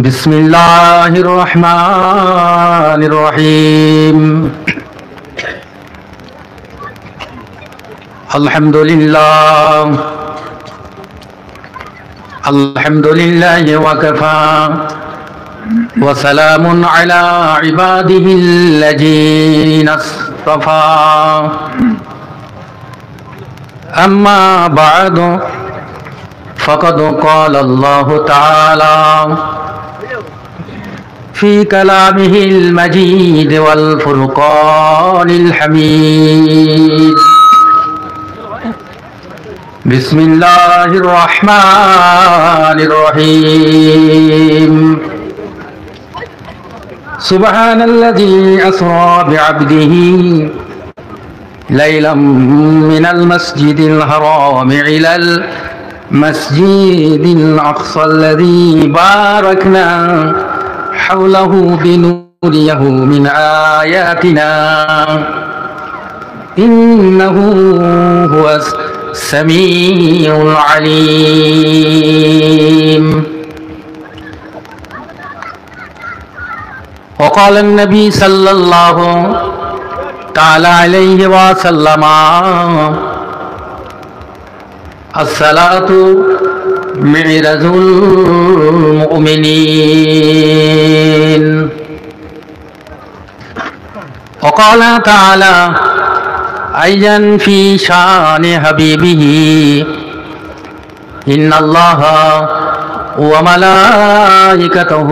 বিসমিল্লাহির রহমানির রহিম। আলহামদুলিল্লাহ আলহামদুলিল্লাহি ওয়া কাফা ওয়া সালামুন আলা ইবাদিহিল্লাযীনা ইসতাফা। আম্মা বা'দু فقد قال الله تعالى في كلامه المجيد والفرقان الحميد. بسم الله الرحمن الرحيم. سبحان الذي أسرى بعبده ليلا من المسجد الحرام إلى المسجد الأقصى الذي باركنا حوله بنوريه من آياتنا إنه هو السميع العليم. وقال النبي صلى الله تعالى عليه وسلم الصلاة معراج المؤمنين. وقال تعالى أيضا في شان حبيبه إن الله وملائكته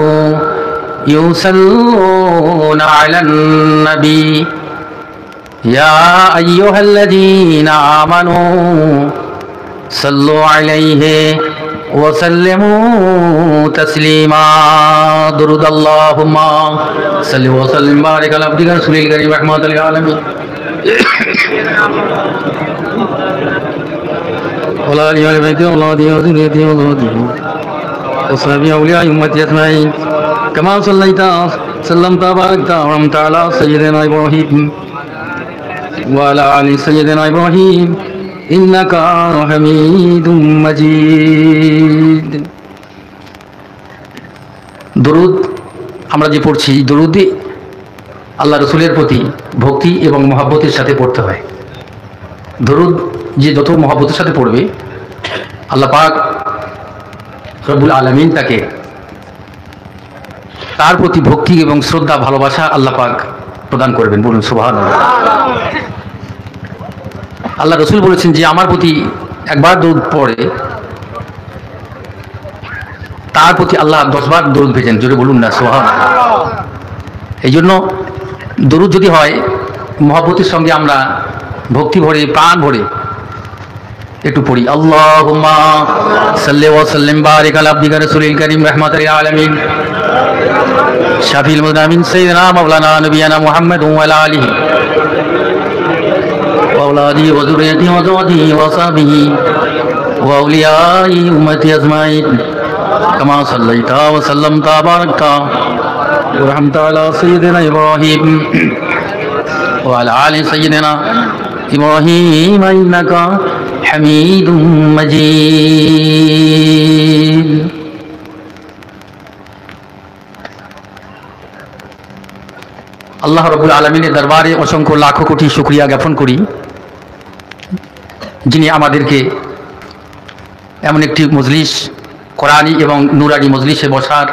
يصلون على النبي يا أيها الذين آمنوا صلوا عليه وسلموا تسليما. درود اللهم صل وسلم وبارك على عبدك رسولك الكريم رحمة للعالمين وعلى آله وصحبه وذريته وصحبه أولياء أمتي أجمعين كما صليت سلمت وباركت وأنعمت على سيدنا إبراهيم وعلى آل سيدنا إبراهيم إنك حميد مجيد. দরুদ আমরা যে পড়ছি, দরুদে আল্লাহ রসুলের প্রতি ভক্তি এবং মহব্বতের সাথে পড়তে হয়। দরুদ যে যত মহব্বতের সাথে পড়বে আল্লাহ পাক রব্বুল আলামিন তাকে তার প্রতি ভক্তি এবং শ্রদ্ধা ভালোবাসা আল্লাহ পাক প্রদান করবেন। বলুন সুবহানাল্লাহ। আল্লাহ রসুল বলেছেন যে আমার প্রতি একবার দরুদ পড়ে তার প্রতি আল্লাহ 10 বার দরুদ ভেজেন। জোরে বলুন না সুবহানাল্লাহ। এই জন্য দরুদ যদি হয় মহব্বতের সঙ্গে আমরা ভক্তি ভরে প্রাণ ভরে একটু পড়ি। আল্লাহুম্মা সাল্লি ওয়া সাল্লিম বারিক আলা আবদিকা রাসূলিল কারীম রাহমাতাল লিল আলামিন শাফিল মুদামিন সাইয়্যিদিনা মাওলানা নবিয়ানা মুহাম্মদ ওয়া আলা আলিহি وأولاده وذريته وزوجه وصحبه وأولياء أمتي أجمعين كما صليت وسلمت وباركت ورحمت على سيدنا إبراهيم وعلى آل سيدنا إبراهيم إنك حميد مجيد. আল্লাহ রাব্বুল আলামিনের দরবারে অসংখ্য লাখো কোটি শুকরিয়া জ্ঞাপন করি, যিনি আমাদেরকে এমন একটি মজলিস, কোরআনী এবং নুরানি মজলিসে বসার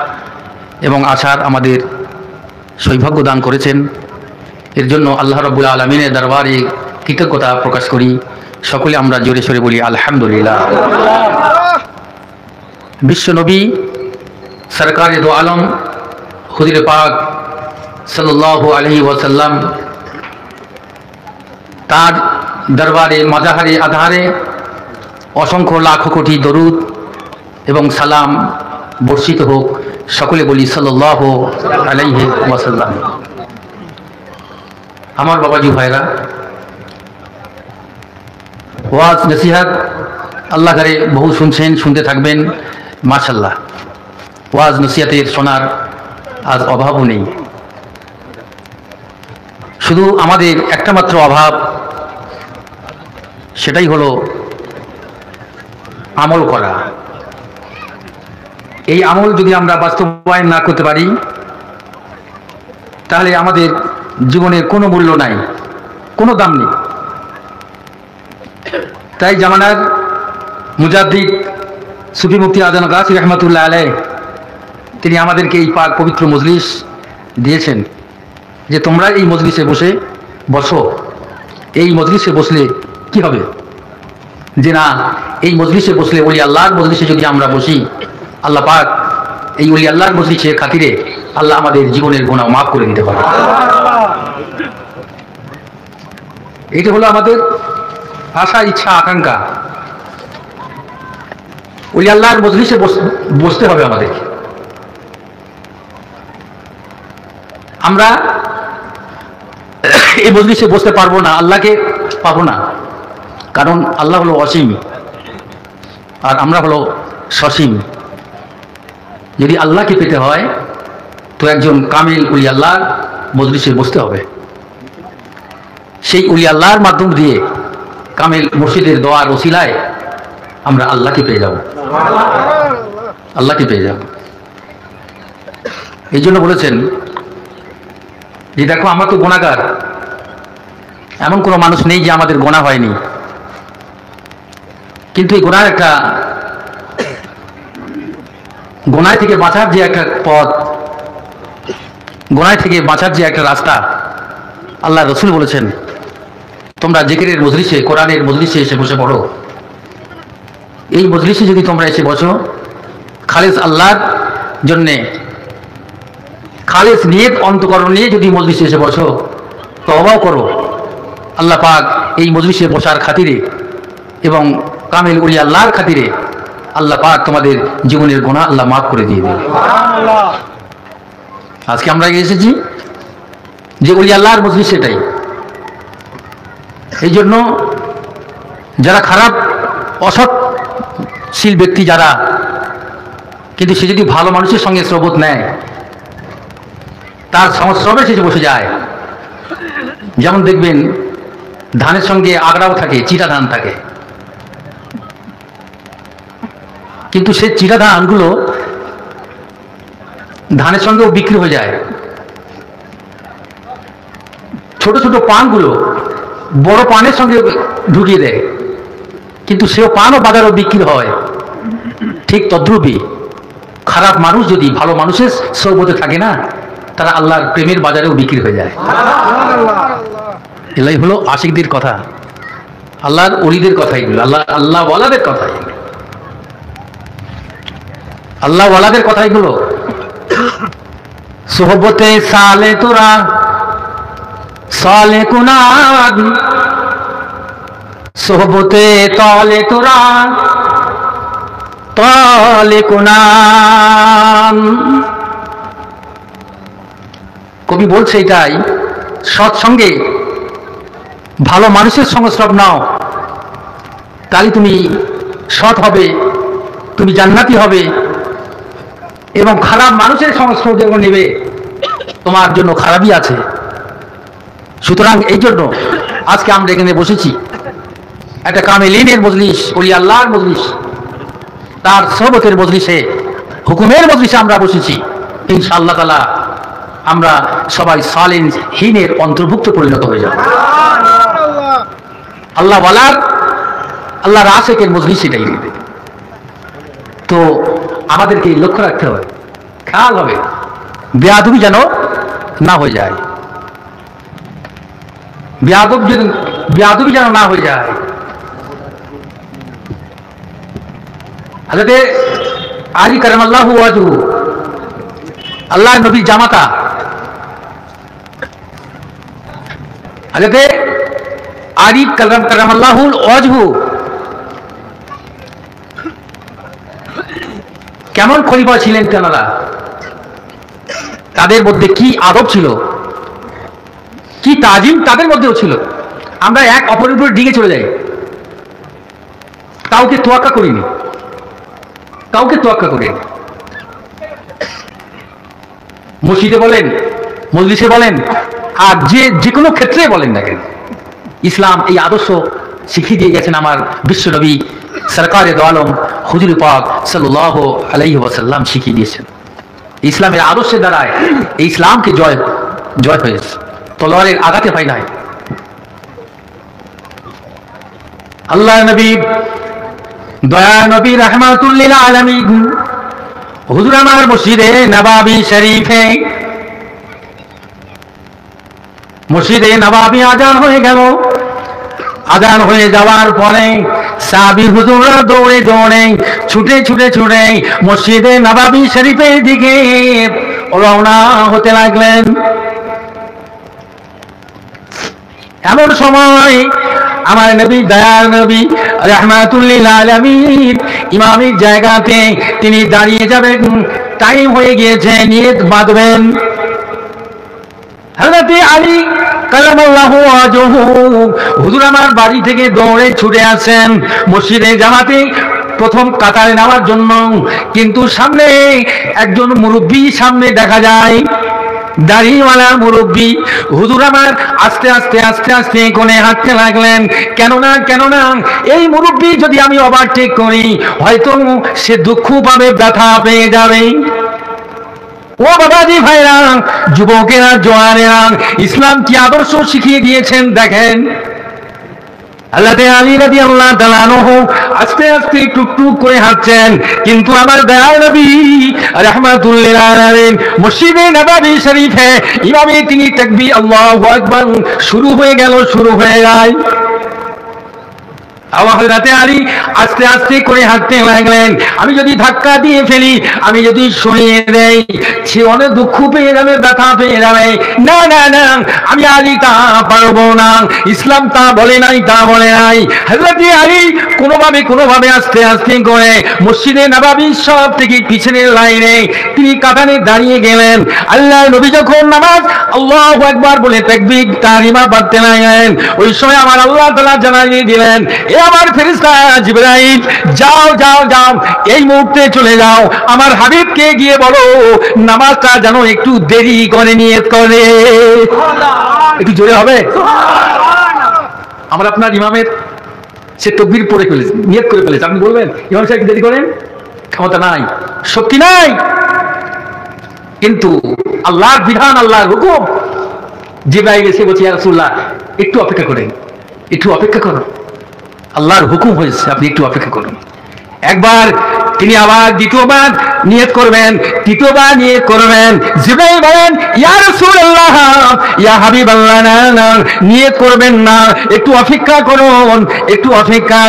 এবং আসার আমাদের সৌভাগ্য দান করেছেন। এর জন্য আল্লাহ রাব্বুল আলামিনের দরবারে কৃতজ্ঞতা প্রকাশ করি। সকলে আমরা জোরে সোরে বলি আলহামদুলিল্লাহ। বিশ্বনবী সরকারে দো আলম হুজুরে পাক সাল্লাল্লাহু আলাইহি ওয়াসাল্লাম তার দরবারে মাজাহারে আধারে অসংখ্য লাখো কোটি দরুদ এবং সালাম বর্ষিত হোক। সকলে বলি সাল্লাল্লাহু আলাইহি ওয়াসাল্লাম। আমার বাবাজি ভাইরা, ওয়াজ নসিহত আল্লাহ ঘরে বহু শুনছেন, শুনতে থাকবেন। মাশাআল্লাহ, ওয়াজ নসিহতের শোনার আজ অভাবও নেই। শুধু আমাদের একটা মাত্র অভাব, সেটাই হলো আমল করা। এই আমল যদি আমরা বাস্তবায়ন না করতে পারি তাহলে আমাদের জীবনের কোনো মূল্য নাই, কোনো দাম নেই। তাই জামানার মুজাদ্দিদ সুফি মুফতি আজান গাছি রহমতুল্লাহ আলাইহ তিনি আমাদেরকে এই পাক পবিত্র মজলিস দিয়েছেন যে তোমরা এই মজলিসে বসো। এই মজলিসে বসলে কি হবে? যে না, এই মজলিসে বসলে ওলি আল্লাহর মজলিসে যদি আমরা বসি, আল্লাহ পাক এই ওলি আল্লাহর মজলিসের খাতিরে আল্লাহ আমাদের জীবনের গুনাহ মাফ করে দিতে পারে। এটা হলো আমাদের আশা, ইচ্ছা, আকাঙ্ক্ষা। ওলি আল্লাহর মজলিসে বসতে হবে আমাদের। আমরা এই মজলিসে বসতে পারবো না, আল্লাহকে পাবো না, কারণ আল্লাহ হলো অসীম আর আমরা হলো সসীম। যদি আল্লাহকে পেতে হয় তো একজন কামিল ওলি আল্লাহর মজলিসে বসতে হবে। সেই ওলি আল্লাহর মাধ্যম দিয়ে কামিল মুর্শিদের দোয়ার ওসিলায় আমরা আল্লাহকে পেয়ে যাব, আল্লাহকে পেয়ে যাব। এই জন্য বলেছেন যে দেখো আমরা তো গুনাহগার, এমন কোনো মানুষ নেই যে আমাদের গুনাহ হয়নি, কিন্তু এই গুনাহের একটা গুনাহ থেকে বাঁচার যে একটা পথ, গুনাহ থেকে বাঁচার যে একটা রাস্তা, আল্লাহ রসুল বলেছেন তোমরা জিকিরের মজলিসে, কোরআনের মজলিসে এসে বসে পড়ো। এই মজলিসে যদি তোমরা এসে বসো, খালেস আল্লাহর জন্যে খালেস নিয়ত অন্তঃকরণ নিয়ে যদি মজলিসে এসে বসো, তওবাও করো, আল্লাহ পাক এই মজলিসে বসার খাতিরে এবং কামিল ওলি আল্লাহর খাতিরে আল্লাহ পাক তোমাদের জীবনের গুনাহ আল্লাহ মাফ করে দিয়ে দেবে। আজকে আমরা এসেছি যে ওলি আল্লাহর মজলিস, সেটাই। এই জন্য যারা খারাপ অসৎশীল ব্যক্তি যারা, কিন্তু সে যদি ভালো মানুষের সঙ্গে সহবত নেয়, তার সংস্রবে সে বসে যায়। যেমন দেখবেন ধানের সঙ্গে আগড়াও থাকে, চিটা ধান থাকে, কিন্তু সে চিটা ধানগুলো ধানের সঙ্গেও বিক্রি হয়ে যায়। ছোট ছোট পানগুলো বড় পানের সঙ্গে ঢুকিয়ে দেয়, কিন্তু সেও পানও বাজারেও বিক্রি হয়। ঠিক তদ্রূপই খারাপ মানুষ যদি ভালো মানুষের সহবতে থাকে না, তারা আল্লাহর প্রেমের বাজারেও বিক্রি হয়ে যায়। এলাই হলো আশিকদের কথা, আল্লাহর ওলিদের কথা, এগুলো আল্লাহ ওয়ালাদের কথা, আল্লাহ ওয়ালাদের কথা এগুলো। সোহবতে সালে তোরা সালে কুনাদ, সোহবতে তলে তোরা তলে কুনাদ। কবি বলছে এটাই, সৎসঙ্গে ভালো মানুষের সংস্রব নাও, তাহলে তুমি সৎ হবে, তুমি জান্নাতি হবে। এবং খারাপ মানুষের সংস্রব যখন নেবে, তোমার জন্য খারাপই আছে। সুতরাং এই জন্য আজকে আমরা এখানে বসেছি, একটা কামেলিনের মজলিস, ওলি আল্লাহর মজলিস, তার সহবতের মজলিসে, হুকুমের মজলিসে আমরা বসেছি। ইনশাআল্লাহ তাআলা আমরা সবাই সালেহীনের অন্তর্ভুক্ত পরিণত হয়ে যাব। আল্লাহ ওয়ালার, আল্লাহর আশিকের মজলিস এটাই নেবে। তো আমাদেরকে লক্ষ্য রাখতে হবে, খেয়াল হবে, বেয়াদবি যেন না হয়ে যায়, বেয়াদবি যেন না হয়ে যায়। হযরত আলী কারামাল্লাহু ওয়াজহু, আল্লাহ নবী জামাতা হযরত আলী কারামাল্লাহু ওয়াজহু কেমন খলিফা ছিলেন তেনারা, তাদের মধ্যে কি আদব ছিল, কি তাজিম তাদের মধ্যেও ছিল। আমরা এক অপরের উপর ডিগে চলে যাই, কাউকে তোয়াক্কা করিনি, কাউকে তোয়াক্কা করিনি। মসজিদে বলেন, মজলিসে বলেন, আর যে কোনো ক্ষেত্রে বলেন না কেন, ইসলাম এই আদর্শ শিখিয়ে দিয়ে গেছেন আমার বিশ্বনবী সরকারে দো আলম হুজুর পাক সাল্লাল্লাহু আলাইহি ওয়াসাল্লাম শিখিয়ে দিয়েছেন। ইসলামের আদর্শের দ্বারায় এই ইসলামকে জয় হয়েছে, তলোয়ারের আঘাতে হয় নাই। আল্লাহ নবী দয়া নবী রাহমাতুল লিল আলামিন হুজুর আমার মসজিদে নবাবী শরীফে আজান হয়ে গেল। আজান হয়ে যাওয়ার পরে সাহাবী হুজুররা দৌড়ে দৌড়ে ছুটে মসজিদে নবাবী শরীফের দিকে রওনা হতে লাগলেন। এমন সময় আমার নবী দয়ার নবী রাহমাতুল লিল আলামিন ইমামের জায়গাতে তিনি দাঁড়িয়ে যাবেন, টাইম হয়ে গিয়েছে, নিয়ত বাঁধবেন। হযরত আলী কারামাল্লাহু ওয়াজহু হুজুর আমার বাড়ি থেকে দৌড়ে ছুটে আসেন মসজিদে জামাতে প্রথম কাতারে নেওয়ার জন্য। কিন্তু সামনে একজন মুরব্বী সামনে দেখা যায়, দাড়িওয়ালা মুরব্বী। হুজুর আমার আস্তে আস্তে কোণে হাঁটতে লাগলেন। কেননা এই মুরব্বী যদি আমি ওভারটেক করি হয়তো সে দুঃখ পাবে, ব্যথা পেয়ে যাবে। ও বাবাজি ভাইরা, যুবকেরা, জওয়ানেরা, ইসলাম কি আদর্শ শিখিয়ে দিয়েছেন দেখেন। হযরত আলী রাদিয়াল্লাহু তাআলা আনহু আস্তে আস্তে টুকটুক করে হাঁটছেন, কিন্তু আমার দয়ার নবী রাহমাতুল লিল আলামিন মসজিদে নববী শরীফে ইমামে তিনি তাকবীর আল্লাহু আকবার শুরু হয়ে যায়। হযরত আলী আস্তে আস্তে করে হাঁটতে লাগলেন। আমি যদি ধাক্কা দিয়ে ফেলি, আমি যদি সরিয়ে দেই, সে অনেক দুঃখ পেয়ে যাবে, ব্যথা পেয়ে যাবে। না, আমি আলী তা পারবো না, ইসলাম তা বলে নাই। হযরত আলী কোনোভাবে আস্তে আস্তে করে মসজিদে নববী সব থেকে পিছনের লাইনে তিনি কাতারে দাঁড়িয়ে গেলেন। আল্লাহ নবী যখন নামাজ আল্লাহু আকবার বলে তাকবীর তাহরিমা পড়তে লাগলেন, ওই সময় আমার আল্লাহ তাআলা জানিয়ে দিলেন, এ আমার ফেরেশতা জিবরাইল, যাও এই মুহূর্তে চলে যাও, আমার হাবিবকে গিয়ে বলো নামাজটা যেন একটু দেরি করে নিয়ত করে। একটু জোরে হবে? আমরা আপনার ইমামের সে তাকবীর পড়ে ফেলেছে, নিয়ত করে ফেলেছে, আপনি বলবেন ইমাম সাহেব দেরি করেন? ক্ষমতা নাই, শক্তি নাই। কিন্তু আল্লাহর বিধান, আল্লাহর হুকুম, জিবরাইল এসে বলছে ইয়া রাসূলুল্লাহ একটু অপেক্ষা করো, আল্লাহর হুকুম হয়েছে, আপনি একটু অপেক্ষা করুন। একবার তিনি আবার দ্বিতীয়বার নিয়ত করবেন, তৃতীয়বার নিয়ত করবেন। জিবরাইল বলেন ইয়া রাসূলুল্লাহ, ইয়া হাবিবাল্লাহ, না নিয়ত করবেন না, একটু অপেক্ষা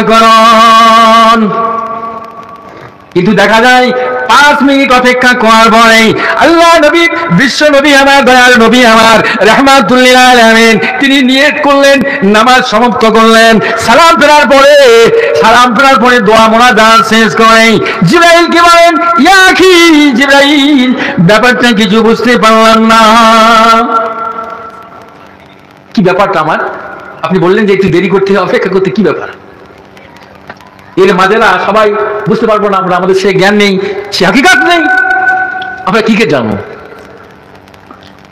করুন। কিন্তু দেখা যায় 5 মিনিট অপেক্ষা করার পরে আল্লাহ নবী, বিশ্ব নবী আমার, দয়াল নবী আমার রাহমাতুল লিল আলামিন তিনি নিয়ত করলেন, নামাজ সমাপ্ত করলেন। সালাম ফেরার পরে দোয়া মোনাজাত শেষ করে জিবরাইল কি বলেন, ইয়া আখি জিবরাইল, ব্যাপারটা কিছু বুঝতে পারলাম না। কি ব্যাপারটা আমার? আপনি বললেন যে একটু দেরি করতে, অপেক্ষা করতে, কি ব্যাপার? এর মাঝে না সবাই বুঝতে পারবো না, আমরা, আমাদের সে জ্ঞান নেই, সে হাকিকাত নেই, আমরা কি কে জানবো?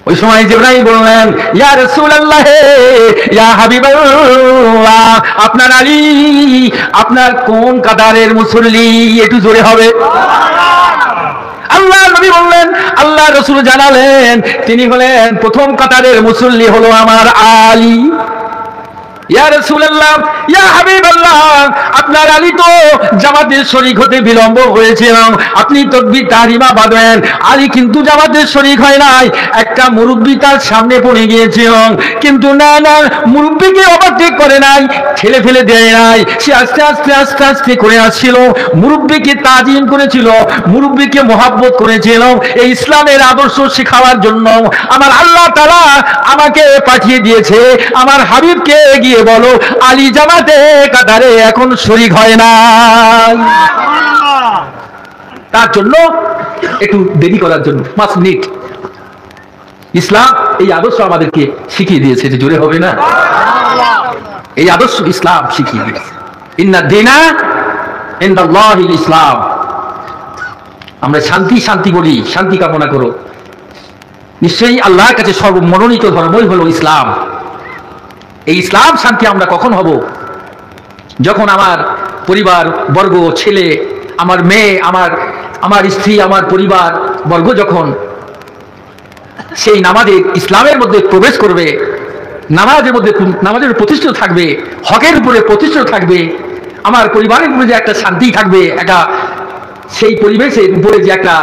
ওই সময় জিবরাইল বললেন ইয়া রাসূলুল্লাহ, ইয়া হাবিবাল্লাহ, আপনার আলী, আপনার কোন কাতারের মুসল্লি? একটু জোরে হবে। আল্লাহ নবী বললেন, আল্লাহ রাসূল জানালেন তিনি হলেন প্রথম কাতারের মুসল্লি হলো আমার আলী। ইয়া রাসূলুল্লাহ, ইয়া হাবিবাল্লাহ, আপনার আলী তো জামাতের শরীক হতে বিলম্ব হয়েছে, আপনি তাকবীর তাহরিমা বাঁধবেন। আলী কিন্তু জামাতের শরীক হয় নাই, একটা মুরব্বী তার সামনে পড়ে গিয়েছে, কিন্তু না, মুরব্বীকে ওভারটেক করে নাই, ঠেলে ফেলে দেয় নাই, সে আস্তে আস্তে করে আসছিল, মুরব্বীকে তাজিম করেছিল, মুরব্বীকে মহব্বত করেছিল। এই ইসলামের আদর্শ শেখাবার জন্য আমার আল্লাহ তাআলা আমাকে পাঠিয়ে দিয়েছে, আমার হাবিবকে গিয়ে বলো আলী জামাতে কাতারে এখন শরীক হয় না। তার জন্য একটু দেরি করার জন্য 5 মিনিট। ইসলাম এই আদর্শ আমাদেরকে শিখিয়ে দিয়েছে, যে জোরে হবে না, এই আদর্শ ইসলাম শিখিয়ে দিয়েছে। ইন্না দীনা ইনদাল্লাহিল ইসলাম। আমরা শান্তি বলি, শান্তি কামনা করো, নিশ্চয়ই আল্লাহর কাছে সর্বমনোনীত ধর্মই হলো ইসলাম। এই ইসলাম শান্তি আমরা কখন হব? যখন আমার পরিবার বর্গ, ছেলে, আমার মেয়ে, আমার স্ত্রী, আমার পরিবার বর্গ যখন সেই নামাজে ইসলামের মধ্যে প্রবেশ করবে, নামাজের প্রতিষ্ঠিত থাকবে, হকের উপরে প্রতিষ্ঠিত থাকবে, আমার পরিবারের উপরে যে একটা শান্তি থাকবে, একটা সেই পরিবেশের উপরে যে একটা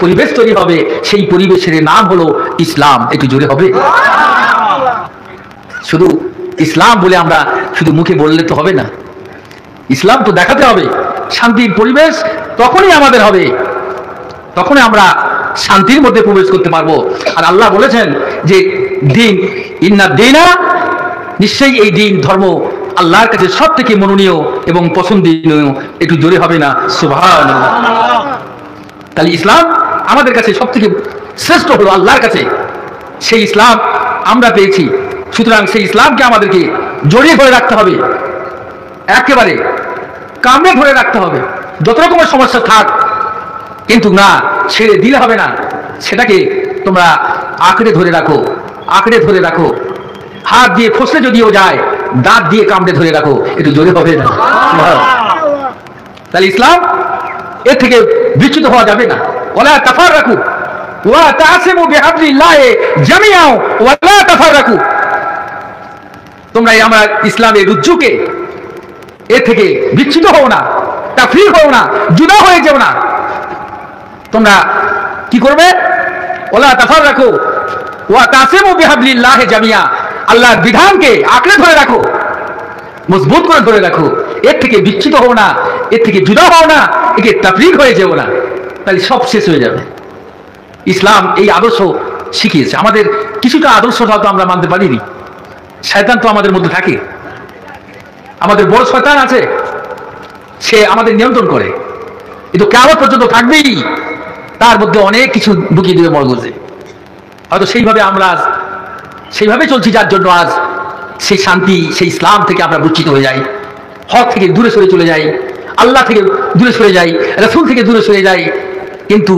পরিবেশ তৈরি হবে, সেই পরিবেশের নাম হলো ইসলাম। একটু জোরে হবে। শুধু ইসলাম বলে আমরা শুধু মুখে বললে তো হবে না, ইসলাম তো দেখাতে হবে। শান্তির পরিবেশ তখনই আমাদের হবে, তখনই আমরা শান্তির মধ্যে প্রবেশ করতে পারবো। আর আল্লাহ বলেছেন যে দিন, ইন্না দিনা, নিশ্চয়ই এই দিন ধর্ম আল্লাহর কাছে সব থেকে মনোনীয় এবং পছন্দনীয়। একটু জোরে হবে না সুবহানাল্লাহ। তাহলে ইসলাম আমাদের কাছে সব থেকে শ্রেষ্ঠ হলো আল্লাহর কাছে, সেই ইসলাম আমরা পেয়েছি। সুতরাং সেই ইসলামকে আমাদেরকে জড়িয়ে ধরে রাখতে হবে, একেবারে কামড়ে ধরে রাখতে হবে। যত রকমের সমস্যা থাক, কিন্তু না ছেড়ে দিলে হবে না, সেটাকে তোমরা আঁকড়ে ধরে রাখো, আঁকড়ে ধরে রাখো। হাত দিয়ে ফসলে যদিও যায়, দাঁত দিয়ে কামড়ে ধরে রাখো। একটু জোরে হবে না। তাহলে ইসলাম এর থেকে বিচ্যুত হওয়া যাবে না। ওয়ালা তাফাররাকু ওয়া তাসিমু বিহাবলিল্লাহি জামিআ ওয়ালা তাফাররাকু। তোমরা আমার ইসলামের রুজ্জুকে এর থেকে বিচ্যুত হও না, তাফরীক হও না, জুদা হয়ে যেও না। তোমরা কি করবে? ওয়ালা তাফাররাকু ওয়া তাসিমু বিহাবলিল্লাহি জামিআ। আল্লাহর বিধানকে আঁকড়ে ধরে রাখো, মজবুত করে ধরে রাখো। এর থেকে বিচ্ছিন্ন হও না, এর থেকে জুদা হও না, একে তাফরীক হয়ে যেও না। তাহলে সব শেষ হয়ে যাবে। ইসলাম এই আদর্শ শিখিয়েছে আমাদের। কিছুটা আদর্শ হয়তো আমরা মানতে পারিনি। শয়তান তো আমাদের মধ্যে থাকে, আমাদের বড় শয়তান আছে, সে আমাদের নিয়ন্ত্রণ করে। কিন্তু কিয়ামত পর্যন্ত থাকবেই, তার মধ্যে অনেক কিছু ঢুকিয়ে দেবে মগজে। হয়তো সেইভাবে চলছি, যার জন্য আজ সেই শান্তি, সেই ইসলাম থেকে আমরা বঞ্চিত হয়ে যাই, হক থেকে দূরে সরে চলে যাই, আল্লাহ থেকে দূরে সরে যাই, রাসূল থেকে দূরে সরে যাই। কিন্তু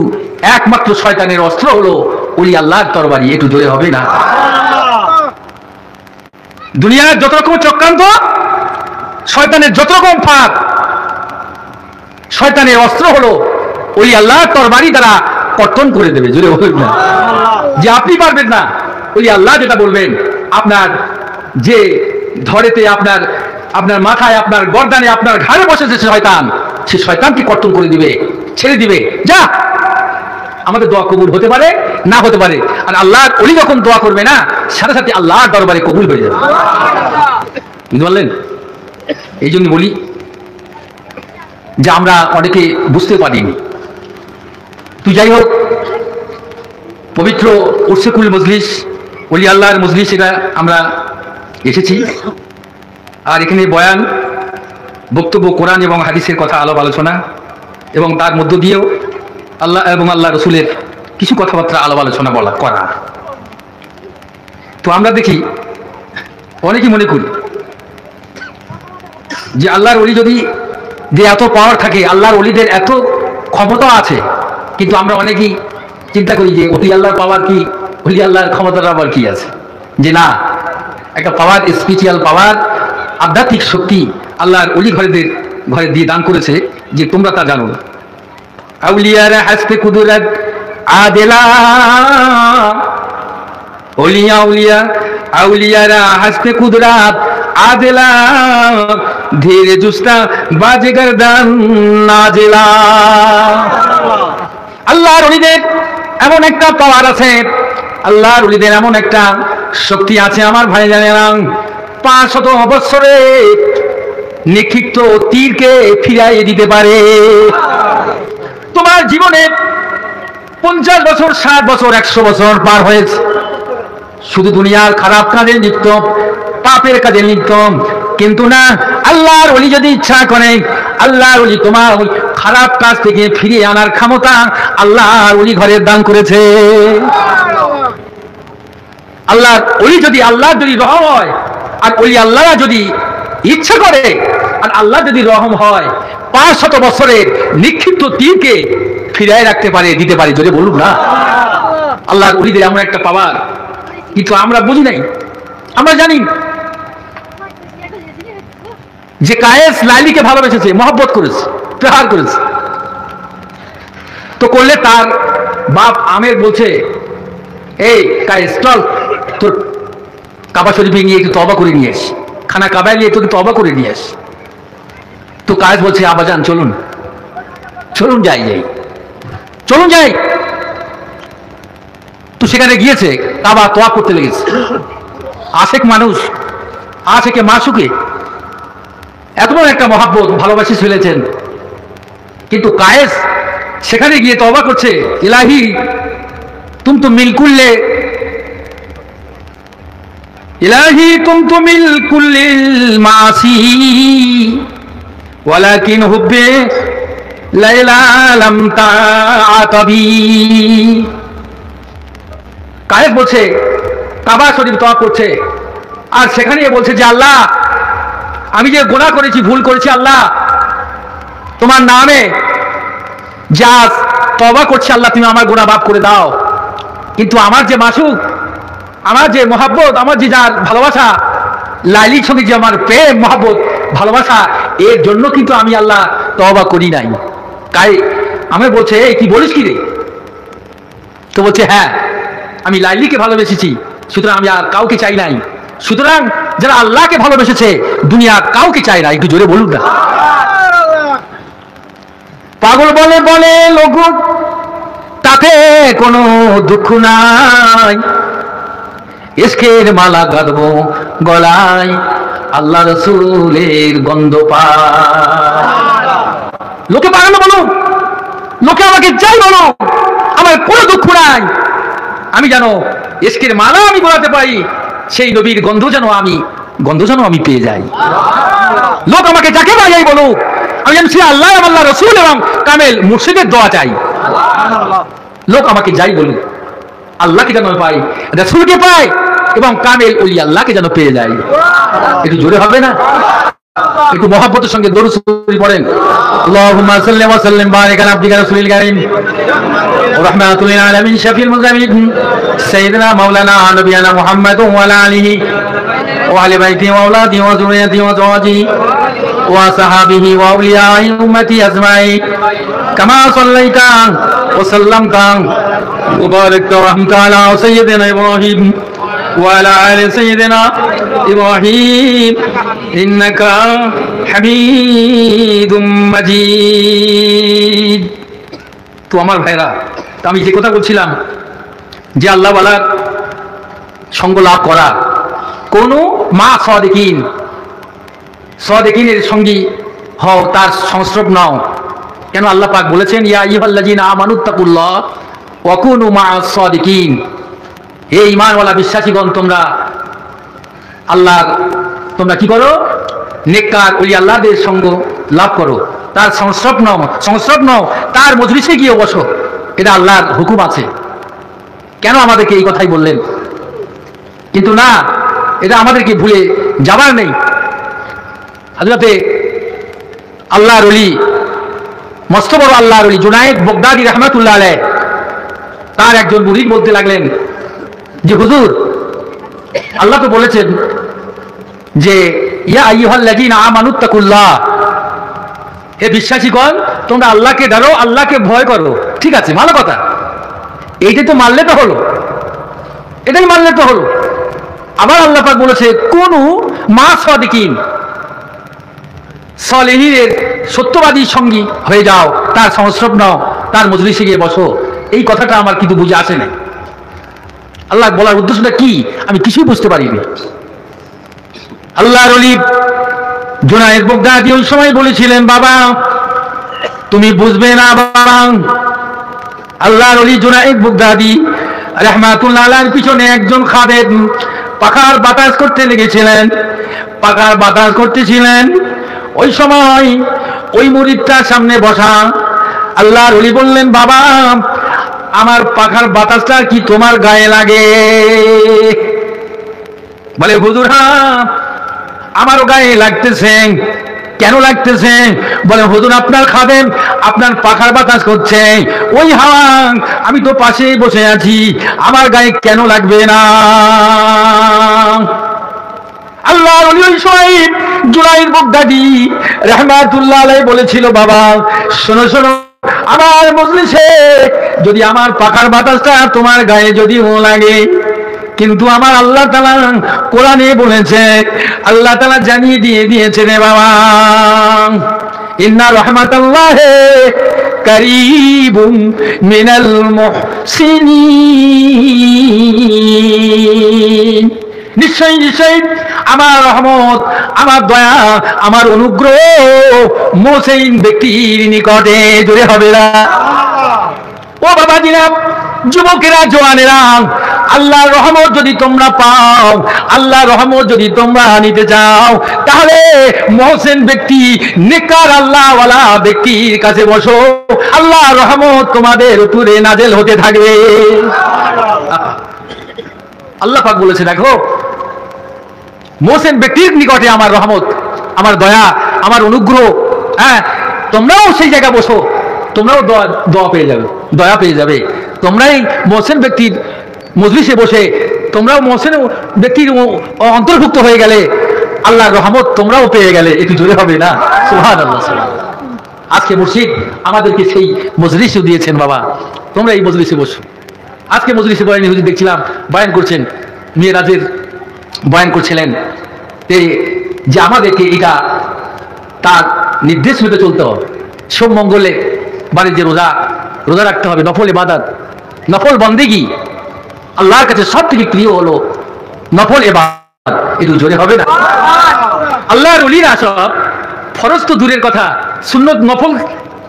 একমাত্র শয়তানের অস্ত্র হলো ওলি আল্লাহর তরবারি। একটু জোরে হবে না। দুনিয়ার যত রকম চক্রান্ত, শয়তানের যত রকম ফাঁদ, শয়তানের অস্ত্র হলো ওলি আল্লাহর তরবারি দ্বারা কর্তন করে দেবে। জোরে হবে না। যে আপনি পারবেন না, ওলি আল্লাহ যেটা বলবেন, আপনার যে ধরেতে, আপনার মাথায়, আপনার গর্দানে, আপনার ঘাড়ে বসেছে শয়তান, সে শয়তানকে কর্তন করে দিবে, ছেড়ে দিবে। যা, আমাদের দোয়া কবুল হতে পারে, না হতে পারে। আর আল্লাহর ওলি যখন দোয়া করবে না, সাথে সাথে আল্লাহর দরবারে কবুল হয়ে যাবে। বুঝতে পারলেন? এই জন্য বলি যে আমরা অনেকে বুঝতে পারিনি। তুই যাই হোক, পবিত্র উরসে মজলিস, ওলি আল্লাহর মজলিস, এটা আমরা এসেছি। আর এখানে বয়ান, বক্তব্য, কোরআন এবং হাদিসের কথা আলাপ আলোচনা, এবং তার মধ্য দিয়েও আল্লাহ এবং আল্লাহ রসুলের কিছু কথাবার্তা আলাপ আলোচনা করা। তো আমরা দেখি, অনেকেই মনে করি যে আল্লাহর ওলি যদি যে এত পাওয়ার থাকে, আল্লাহর ওলিদের এত ক্ষমতা আছে, কিন্তু আমরা অনেকেই চিন্তা করি যে ওলি আল্লাহর পাওয়ার কি, ওলি আল্লাহর ক্ষমতার আবার কি আছে। যে না, একটা পাওয়ার, স্পিরিচুয়াল পাওয়ার, আধ্যাত্মিক শক্তি আল্লাহর ওলি ঘরে দিয়ে দান করেছে, যে তোমরা তা জানো না। আউলিয়ারা হাসতে কুদরত আদেলা, আউলিয়ারা হাসতে কুদরত আদেলা, ধীরে জুস্তা বাজে গর্দান নাজেলা। আল্লাহর ওলিদের এমন একটা পাওয়ার আছে, আল্লাহর ওলিদের এমন একটা শক্তি আছে আমার ভাই জানেন, 500 বছরে নিক্ষিপ্ত তীরকে ফিরাইয়ে দিতে পারে। তোমার জীবনে 50 বছর, 60 বছর, 100 বছর পার হয়েছে, শুধু দুনিয়ার খারাপ কাজে লিপ্ত, পাপের কাজে লিপ্ত। কিন্তু না, আল্লাহর ওলি যদি ইচ্ছা করে, আল্লাহর ওলি তোমার ওই খারাপ কাজ থেকে ফিরিয়ে আনার ক্ষমতা আল্লাহর ওলি ঘরের দান করেছে। আল্লাহর ওলি যদি, আল্লাহর যদি রহম হয়, আর ওলি আল্লাহ যদি ইচ্ছা করে, আর আল্লাহ যদি রহম হয়, 500 বছরের নিক্ষিপ্ত তীরকে ফিরায় রাখতে পারে, দিতে পারে। যদি বলুন না, আল্লাহর ওলিদের এমন একটা পাওয়ার, কিন্তু আমরা বুঝি নাই, আমরা জানি। যে কায়েস লাইলিকে ভালোবেসেছে, মহব্বত করেছে, প্রেহার করেছে, তো করলে তার বাপ আমের বলছে, এই কায়েস চল তোর কাবা শরীফে নিয়ে একটু তওবা করে নিয়ে আস, খানা কাবায় নিয়ে তোকে তওবা করে নিয়ে আস। তো কায়েস বলছে, আব্বাজান চলুন চলুন যাই যাই চলুন যাই। তো সেখানে গিয়েছে, কাবা তোয়াফ করতে লেগেছে। আশেক মানুষ, আশেকে মাসুকে এত বড় একটা মহাব্বত, ভালোবাসি ফেলেছেন, কিন্তু কায়েস সেখানে গিয়ে তওবা করছে, ইলাহি তুম তো মিলকুল্লে, ইলাহি তুম তো মিলকুল্লিল মাসি ওয়ালাকিন হুব্বে লাইলা লাম তাআতাবি। কায়েস বলছে, কাবা শরীফ তওয়াফ করছে, আর সেখানে বলছে যে আল্লাহ আমি যে গুনাহ করেছি, ভুল করেছি, আল্লাহ তোমার নামে যা তওবা করছি, আল্লাহ তুমি আমার গুনাহ মাফ করে দাও। কিন্তু আমার যে মাসুক, আমার যে মহাব্বত, আমার যে যার ভালোবাসা, লাইলির সঙ্গে যে আমার প্রেম, মহাব্বত, ভালোবাসা, এর জন্য কিন্তু আমি আল্লাহ তওবা করি নাই। তাই আমি বলছে, এই কি বলিস কি রে? তো বলছে, হ্যাঁ আমি লাইলিকে ভালোবেসেছি, সুতরাং আমি আর কাউকে চাই নাই। সুতরাং যারা আল্লাহকে ভালোবেসেছে দুনিয়া কাউকে চায় না। একটু জোরে বলুন না। পাগল বলে বলে লোক, তাতে কোনো দুঃখ নাই, ইশকের মালা গাঁথবো গলায়, আল্লাহ রসুলের গন্ধ পায়। লোকে পাগল বলো, লোকে আমাকে যাই বলো, আমার কোনো দুঃখ নাই, আমি জানো ইশকের মালা আমি গলাতে পারি, সেই নবীর গন্ধ যেন আমি পেয়ে যাই। লোক আমাকে যাকে বাজাই বলো, আমি জানি সে আল্লাহ, আল্লাহ রসুল এবং কামেল মুর্শিদের দোয়া চাই। লোক আমাকে যাই বলুক, আল্লাহকে যেন পাই, রসুলকে পাই, এবং কামেল ওলি আল্লাহকে যেন পেয়ে যাই। একটু জোরে হবে না? একটু মহব্বতের সঙ্গে দরুদ শরীফ পড়েন। আল্লাহুম্মা সাল্লি ওয়া সাল্লিম বারিক আলা আবদিকা রাসূলিল কারীম ওয়া রাহমাতুল লিল আলামিন শাফিউল মুজলামিন সাইয়্যিদিনা মাওলানা নবিয়ানা মুহাম্মদ ওয়া আলা আলিহি ওয়া আলি বাইতিহি ওয়া আওলাদিহি ওয়া যুররিয়াতিহি ওয়া যাওয়াজিহি ওয়া সাহাবিহি ওয়া আউলিয়াই উম্মতি আজমাইন কামা সাল্লাইতা ওয়া সাল্লামতা ওয়া বারাকতা ওয়া রাহমাতা আলা সাইয়্যিদিনা ইব্রাহিম وعلى آل سيدنا إبراهيم إنك حميد مجيد। তো আমার ভাইরা, তো আমি যে কথা বলছিলাম যে আল্লাহ ওয়ালার সঙ্গ লাভ করা, কোনো মা সাদিকিনের সঙ্গী হও, তার সংস্রব নাও। কেন আল্লাহ পাক বলেছেন, ইয়া আইয়ুহাল্লাযীনা আমানুত্তাকুল্লাহ ওয়া কুনু মা'আস সাদিকিন। হে ঈমানওয়ালা বিশ্বাসীগণ, তোমরা কি করো? নেককার ওলি আল্লাহদের সঙ্গ লাভ করো, তার সংস্রব নাও, তার মজলিসে গিয়ে বসো। এটা আল্লাহর হুকুম আছে। কেন আমাদেরকে এই কথাই বললেন? কিন্তু না, এটা আমাদেরকে ভুলে যাবার নেই। হযরতে আল্লাহর ওলি, মস্ত বড় আল্লাহর ওলি জুনায়েদ বাগদাদী রাহমাতুল্লাহ আলাইহি, তার একজন মুরিদ বলতে লাগলেন যে হুজুর, আল্লাহ তো বলেছেন যে ইয়া আইয়ুহাল্লাযীনা আমানুত্তাকুল্লাহ, হে বিশ্বাসীগণ তোমরা আল্লাহকে ডরো, আল্লাহকে ভয় করো। ঠিক আছে, ভালো কথা, এইটাই তো মানলে তো হলো, এটাই মানলে তো হলো। আবার আল্লাহ পাক বলেছে, কোনু মা সাদিকিন, সালেহীনের সত্যবাদী সঙ্গী হয়ে যাও, তার সংস্রব নাও, তার মজলিসে গিয়ে বসো। এই কথাটা আমার কিন্তু বুঝে আসে না। আল্লাহ বলার উদ্দেশ্যটা কি আমি কিছুই বুঝতে পারিনি। আল্লাহর ওলি জুনায়েদ বাগদাদী ওই সময় বলেছিলেন, বাবা তুমি বুঝবে না বাবা। আল্লাহর ওলি জুনায়েদ বাগদাদী রাহমাতুল্লাহ আলাইহির পিছনে একজন খাদেম পাখার বাতাস করতে লেগেছিলেন, পাখার বাতাস করতেছিলেন। ওই সময় ওই মুরিদটার সামনে বসা। আল্লাহর ওলি বললেন, বাবা আমার পাখার বাতাসটা কি তোমার গায়ে লাগে? বলে, হুজুর হ্যাঁ আমারও গায়ে লাগতেছে। কেন লাগতেছে? বলে, হুজুর আপনার খাদেম আপনার পাখার বাতাস করছে, ওই হাওয়া আমি তো পাশেই বসে আছি, আমার গায়ে কেন লাগবে না? আল্লাহর ওলি শোয়েব জুনাইদ বাগদাদি রাহমাতুল্লাহ আলাইহি বলেছিল, বাবা শোনো শোনো, আমার মজলিসে যদি আমার পাখার বাতাসটা তোমার গায়ে যদি লাগে, কিন্তু আমার আল্লাহ তাআলা কোরআনে বলেছে, আল্লাহ তাআলা জানিয়ে দিয়েছে রে বাবা, ইন্না রাহমাতাল্লাহি কারীবুম মিনাল মুহসিনিন। নিশ্চয়ই নিশ্চয়ই আমার রহমত, আমার দয়া, আমার অনুগ্রহ মুহসিন ব্যক্তির নিকটে। জোরে হবে না? ও বাবাজিরা, যুবকেরা, জওয়ানেরা, আল্লাহর রহমত যদি তোমরা পাও, আল্লাহর রহমত যদি তোমরা নিতে চাও, তাহলে মুহসিন ব্যক্তি, নেককার আল্লাহওয়ালা ব্যক্তির কাছে বসো, আল্লাহর রহমত তোমাদের উপরে নাজেল হতে থাকবে। আল্লাহ পাক বলেছে, দেখো মুহসিন ব্যক্তির নিকটে আমার রহমত, আমার দয়া, আমার অনুগ্রহ, হ্যাঁ, তোমরাও সেই জায়গায় বসো, তোমরাও দয়া পেয়ে যাবে, দয়া পেয়ে যাবে। তোমরাই মুহসিন ব্যক্তির মজলিসে বসে তোমরাও মুহসিন ব্যক্তির অন্তর্ভুক্ত হয়ে গেলে, আল্লাহর রহমত তোমরাও পেয়ে গেলে। একটু জোরে হবে না? সুবহানাল্লাহ। আজকে মুর্শিদ আমাদেরকে সেই মজলিসও দিয়েছেন, বাবা তোমরা এই মজলিসে বসো। আজকে মজলিসে বয়ানি হুজুর দেখছিলাম বয়ান করছেন, মিরাজের বয়ান করছিলেন, যে আমাদেরকে এটা তার নির্দেশ মতো চলতে হবে। সোম মঙ্গলে বাড়ির যে রোজা রাখতে হবে, নফল ইবাদত, নফল বন্দেগী, আল্লাহর কাছে সব থেকে প্রিয় হলো নফল ইবাদত। একটু জোরে হবে না? আল্লাহর ওলিরা সব ফরজ তো দূরের কথা, সুন্নত নফল,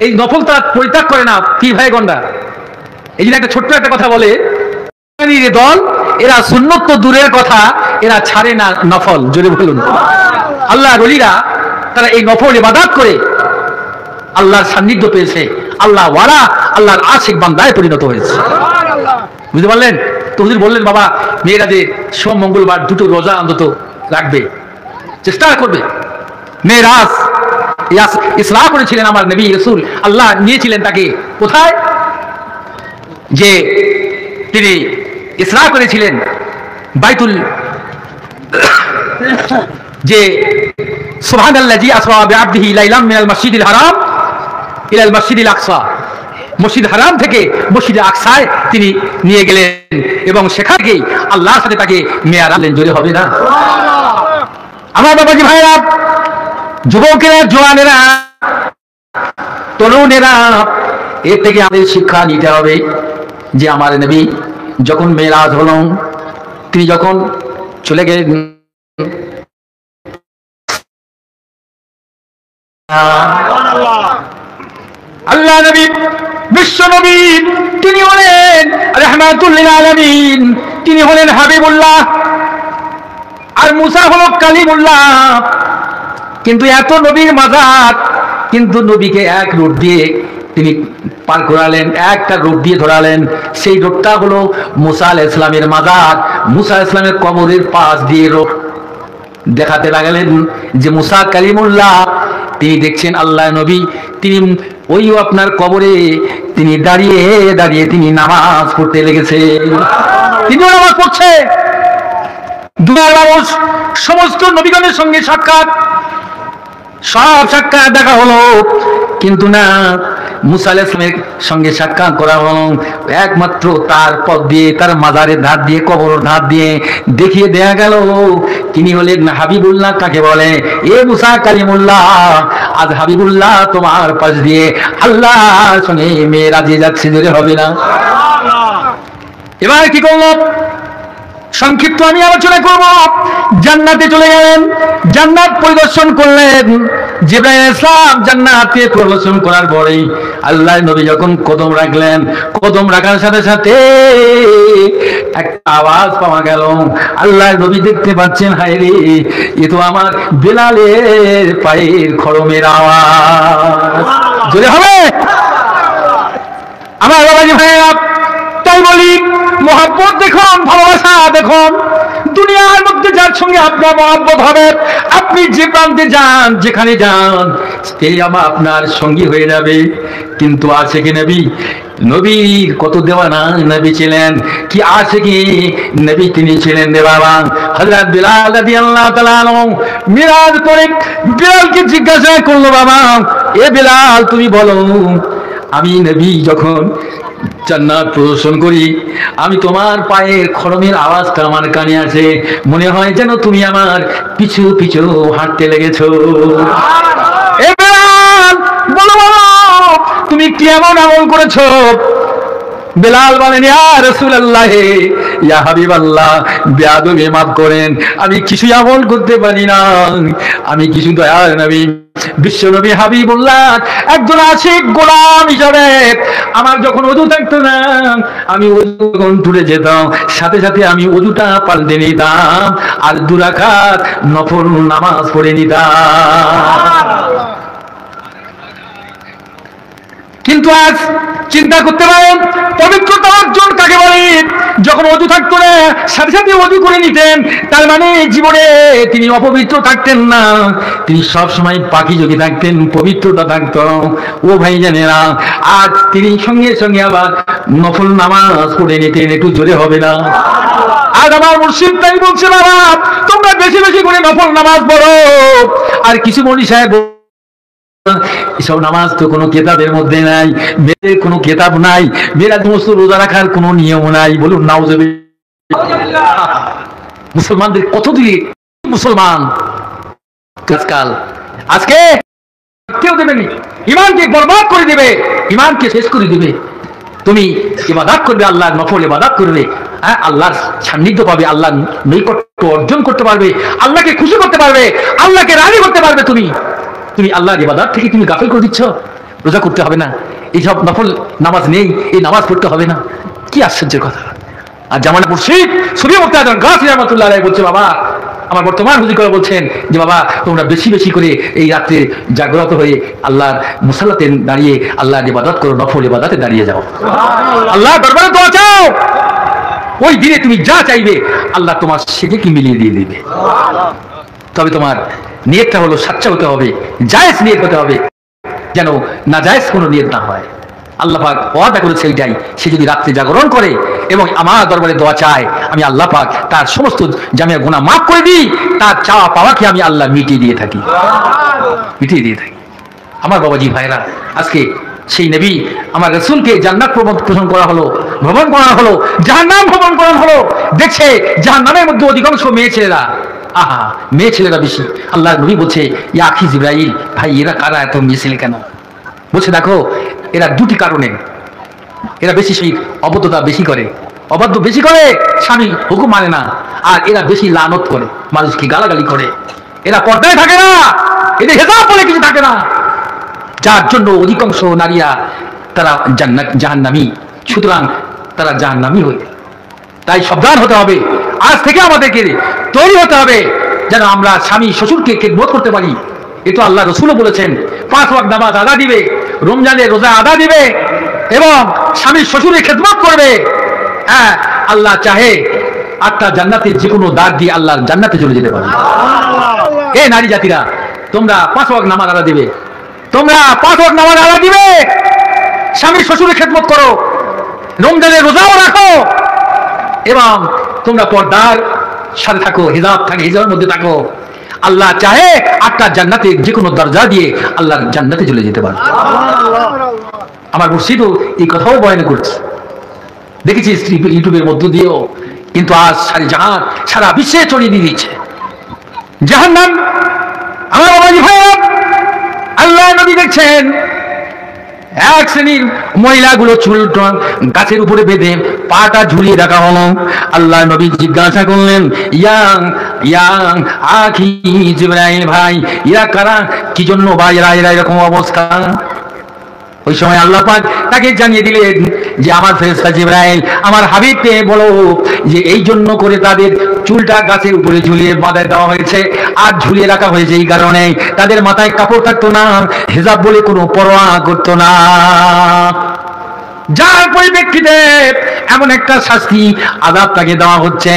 এই নফল তারা পরিত্যাগ করে না পীর ভাই গন্ডা। এই জন্য একটা ছোট্ট একটা কথা বলে, দল এরা সুন্নত তো দূরের কথা, এরা ছাড়ে না নফল। জোরে বলুন। আল্লাহর ওলিরা তারা এই নফল ইবাদত করে আল্লাহর সান্নিধ্য পেয়েছে, আল্লাহ ওয়ালা, আল্লাহর আশিক বান্দায় পরিণত হয়েছে। বুঝতে পারলেন? তো হুজুর বললেন, বাবা মেয়েরা যে সোম মঙ্গলবার দুটো রোজা অন্তত রাখবে, চেষ্টা করবে। মেরাজ ইসরা করেছিলেন আমার নবী রাসূল, আল্লাহ নিয়েছিলেন তাকে কোথায়? যে তিনি ইসরা করেছিলেন বাইতুল, যে সুবহানাল্লাযী আসরা বিআবদিহি লাইলাম মিনাল মাসজিদিল হারাম ইলাল মাসজিদিল আকসা, মসজিদ হারাম থেকে মসজিদে আকসায় তিনি নিয়ে গেলেন এবং সেখান থেকেই আল্লাহর সাথে তাকে মেয়ারাজ করলেন। জোরে হবে না? আমার বাবাজি ভাইরা, যুবকেরা, জওয়ানেরা, তরুণেরা, এর থেকে আমাদের শিক্ষা নিতে হবে যে আমার নবী যখন মেরাজ হলেন, তিনি যখন চলে গেলেন আল্লাহ নবী, বিশ্ব নবী, তিনি হলেন রাহমাতুল লিল আলামিন, তিনি হলেন হাবিবুল্লাহ, আর মুসা হলো কালিমুল্লাহ। কিন্তু এত নবীর মাজার, কিন্তু নবীকে এক রূপ দিয়ে তিনি পার করালেন, একটা রূপ দিয়ে ধরালেন। সেই রূপটা হলো মুসা আলাইহিস সালামের মাজার। মুসা আলাইহিস সালামের কবরের পাশ দিয়ে রূপ দেখাতে লাগলেন যে মুসা কালিমুল্লাহ, তিনি দেখছেন আল্লাহ নবী, তিনি ওই আপনার কবরে তিনি দাঁড়িয়ে দাঁড়িয়ে তিনি নামাজ পড়তে লেগেছে। তিনি নামাজ পড়ছে। দুনিয়ার মানুষ সমস্ত নবীগণের সঙ্গে সাক্ষাৎ, সব সাক্ষাৎ দেখা হলো, কিন্তু না, মুসা আলাইহিস সালামের সঙ্গে সাক্ষাৎ করা হলো একমাত্র তার পথ দিয়ে, তার মাজারের ধার দিয়ে, কবরের ধার দিয়ে দেখিয়ে দেয়া গেল তিনি হলেন হাবিবুল্লাহ। কাকে বলে? এ মুসা কালিমুল্লাহ, আজ হাবিবুল্লাহ তোমার পাশ দিয়ে আল্লাহর সঙ্গে মেরাজে যাচ্ছে। জোরে হবে না? এবার কি করলো? সংক্ষিপ্ত আমি আলোচনা করব। জান্নাতে চলে গেলেন, জান্নাত পরিদর্শন করলেন। জিবরাইল আলাইহিস সালাম জান্নাতে পরিদর্শন করার পরেই আল্লাহ নবী যখন কদম রাখলেন, কদম রাখার সাথে সাথে একটা আওয়াজ পাওয়া গেল। আল্লাহ নবী দেখতে পাচ্ছেন, হায় রে, এ তো আমার বেলালের পায়ের খড়মের আওয়াজ। জোরে হবে? আমার বাবাজি ভাইরা, তাই বলি, মহব্বত দেখুন, ভালোবাসা দেখুন। দুনিয়ার মধ্যে যার সঙ্গে আপনার মহব্বত হবে, আপনি যে প্রান্তে যান, যেখানে যান, সেই আপনার সঙ্গী হয়ে যাবে। কিন্তু আশিক নবী নবীর কত দেওয়ানা নবী ছিলেন, কি আশিকি নবী তিনি ছিলেন রে বাবা। হযরত বিলাল রাদিয়াল্লাহু তাআলা আনহু মিরাজ করে বিলালকে জিজ্ঞাসা করলো, বাবা এ বিলাল তুমি বলো, আমি নবী যখন জান্নাত প্রদর্শন করি, আমি তোমার পায়ের খড়মের আওয়াজটা আমার কানে আসে, মনে হয় যেন তুমি আমার পিছু পিছু হাঁটতে লেগেছো। এ বিলাল বলো বলো, তুমি কি এমন আমল করেছো? বিলাল বলেন, ইয়া রাসূলুল্লাহ, ইয়া হাবিবাল্লাহ, বেয়াদবি মাফ করেন, আমি কিছুই আমল করতে পারি না। আমি কিছু দয়ার নবী বিশ্ব নবী হাবিবুল্লাহ একজন আশিক গোলাম হিসাবে আমার যখন ওযু থাকতো না, আমি ওযু যখন টুটে যেতাম, সাথে সাথে আমি ওযুটা পাল্টে নিতাম আর 2 রাকাত নফল নামাজ পড়ে নিতাম। কিন্তু আজ চিন্তা করতে পারেন পবিত্রতা অর্জন কাকে বলে? যখন ওযু থাকতো না, সাথে সাথে ওযু করে নিতেন, তার মানে জীবনে তিনি অপবিত্র থাকতেন না, তিনি সব সময় পাকিযোগী থাকতেন, পবিত্রতা থাকতো। ও ভাই জানেরা, আজ তিনি সঙ্গে সঙ্গে আবার নফল নামাজ পড়ে নিতেন। একটু জোরে হবে না? আজ আমার মুর্শিদ তাই বলছে, বাবা তোমরা বেশি বেশি করে নফল নামাজ পড়ো। আর কিছু মৌলভী সাহেব এসব নামাজ তো কোনো কেতাবের মধ্যে নাই, বেদের কোনো কেতাব নাই, বেরা সমস্ত রোজা রাখার কোনো নিয়ম নাই। বলুন নাউজুবিল্লাহ। মুসলমানদের কত দিকে মুসলমান আজকাল, আজকে কেউ দেবেনি, ইমানকে বরবাদ করে দেবে, ইমানকে শেষ করে দেবে। তুমি ইবাদত করবে, আল্লাহর নফল ইবাদত করবে, হ্যাঁ আল্লাহর সান্নিধ্য পাবে, আল্লাহর নৈকট্য অর্জন করতে পারবে, আল্লাহকে খুশি করতে পারবে, আল্লাহকে রাজি করতে পারবে। তুমি আল্লাহর ইবাদত থেকে তুমি গাফিল করে দিচ্ছ। রোজা করতে হবে না, এইসব নফল নামাজ নেই, এই নামাজ পড়তে হবে না, কি আশ্চর্যের কথা। আর জামানা মুর্শিদ সুফি মুফতি আজম গাছী রাহমাতুল্লাহ আলাইহি বলছে, বাবা আমার বর্তমান হুজুর করে বলছেন যে বাবা তোমরা বেশি বেশি করে এই রাত্রে জাগ্রত হয়ে আল্লাহর মুসাল্লাতে দাঁড়িয়ে আল্লাহর ইবাদত করো, নফল ইবাদতে দাঁড়িয়ে যাও, আল্লাহর দরবারে দোয়া চাও। ওই দিনে তুমি যা চাইবে আল্লাহ তোমার সেটা কি মিলিয়ে দিয়ে দিবে। তবে তোমার নিয়তটা হলো সাচ্চা হতে হবে, জায়েজ নিয়ত হতে হবে, যেন না জায়েজ কোনো নিয়ত না হয়। আল্লাহ পাক ওয়াদা করেছে এইটাই, সে যদি রাত্রে জাগরণ করে এবং আমার দরবারে দোয়া চায়, আমি আল্লাহ পাক তার সমস্ত জামিয়া গুনাহ মাফ করে দিই, তার চাওয়া পাওয়াকে আমি আল্লাহ মিটিয়ে দিয়ে থাকি। আমার বাবাজি ভাইরা, আজকে সেই নবী আমার রাসূলকে জান্নাত প্রমোশন করা হলো, ভ্রমণ করা হলো, জাহান্নাম ভ্রমণ করা হলো। দেখছে জাহান্নামের মধ্যে অধিকাংশ মেয়ে ছেলেরা, আহা মেয়ে ছেলেরা বেশি। আল্লাহ নবী বলছে, ইয়া আখি জিবরাইল, ভাই এরা কারা এত মেয়ে ছেলে কেন? বলছে দেখো এরা 2টি কারণে, এরা বেশি সেই অবদ্ধতা বেশি করে, অবাধ্য বেশি করে, স্বামী হুকুম মানে না, আর এরা বেশি লানত করে, মানুষকে গালাগালি করে, এরা পর্দায় থাকে না, এদের হেজাব বলে কিছু থাকে না, যার জন্য অধিকাংশ নারীরা তারা জাহান্নামী। সুতরাং তারা জাহান্নামী হয়ে, তাই সাবধান হতে হবে। আজ থেকে আমাদেরকে তৈরি হতে হবে যেন আমরা স্বামী শ্বশুরকে খেদমত করতে পারি। এতো আল্লাহ রসুলও বলেছেন 5 ওয়াক্ত নামাজ আদা দিবে, রমজানের রোজা আদা দিবে এবং স্বামী শ্বশুরের খেদমত করবে। হ্যাঁ আল্লাহ চাহে 8টা জান্নাতের যে কোনো দ্বার দিয়ে আল্লাহর জান্নাতে চলে যেতে পারে। এ নারী জাতিরা, তোমরা 5 ওয়াক্ত নামাজ আদা দিবে, তোমরা 5 ওয়াক্ত নামাজ আদা দিবে, স্বামী শ্বশুরের খেদমত করো, রমজানের রোজাও রাখো এবং তোমরা পর্দার সাথে থাকো, হিজাব থাকে, হিজাবের মধ্যে থাকো। আল্লাহ চাহে 8টা জান্নাতে যে কোনো দরজা দিয়ে আল্লাহর জান্নাতে চলে যেতে পারে। আমার মুর্শিদও এই কথাও বয়ান করছে, দেখেছি ইউটিউবের মধ্য দিয়েও। কিন্তু আজ সারা বিশ্বে ছড়িয়ে দিয়ে দিচ্ছে জাহান্নাম। আমার বাবাজি ভাইরা, আল্লাহ নবী দেখছেন এক শ্রেণীর মহিলাগুলো চুল গাছের উপরে বেঁধে পাটা ঝুলিয়ে রাখা হলো। আল্লাহ নবী জিজ্ঞাসা করলেন, ইয়াং আখি জিবরাইল ভাই, এরা কারা, কি জন্য বা এরা এরকম অবস্থা? ওই সময় আল্লাহ পাক তাকে জানিয়ে দিলেন যে আমার ফেরেশতা জিবরাইল আমার হাবিবকে বলো যে এই জন্য করে তাদের চুলটা গাছের উপরে ঝুলিয়ে বাঁধায় দেওয়া হয়েছে, আর ঝুলিয়ে রাখা হয়েছে এই কারণে তাদের মাথায় কাপড় থাকতো না, হিজাব বলে কোনো পরোয়া করতো না। যার তার পরিপ্রেক্ষিতে এমন একটা শাস্তি আযাব তাকে দেওয়া হচ্ছে।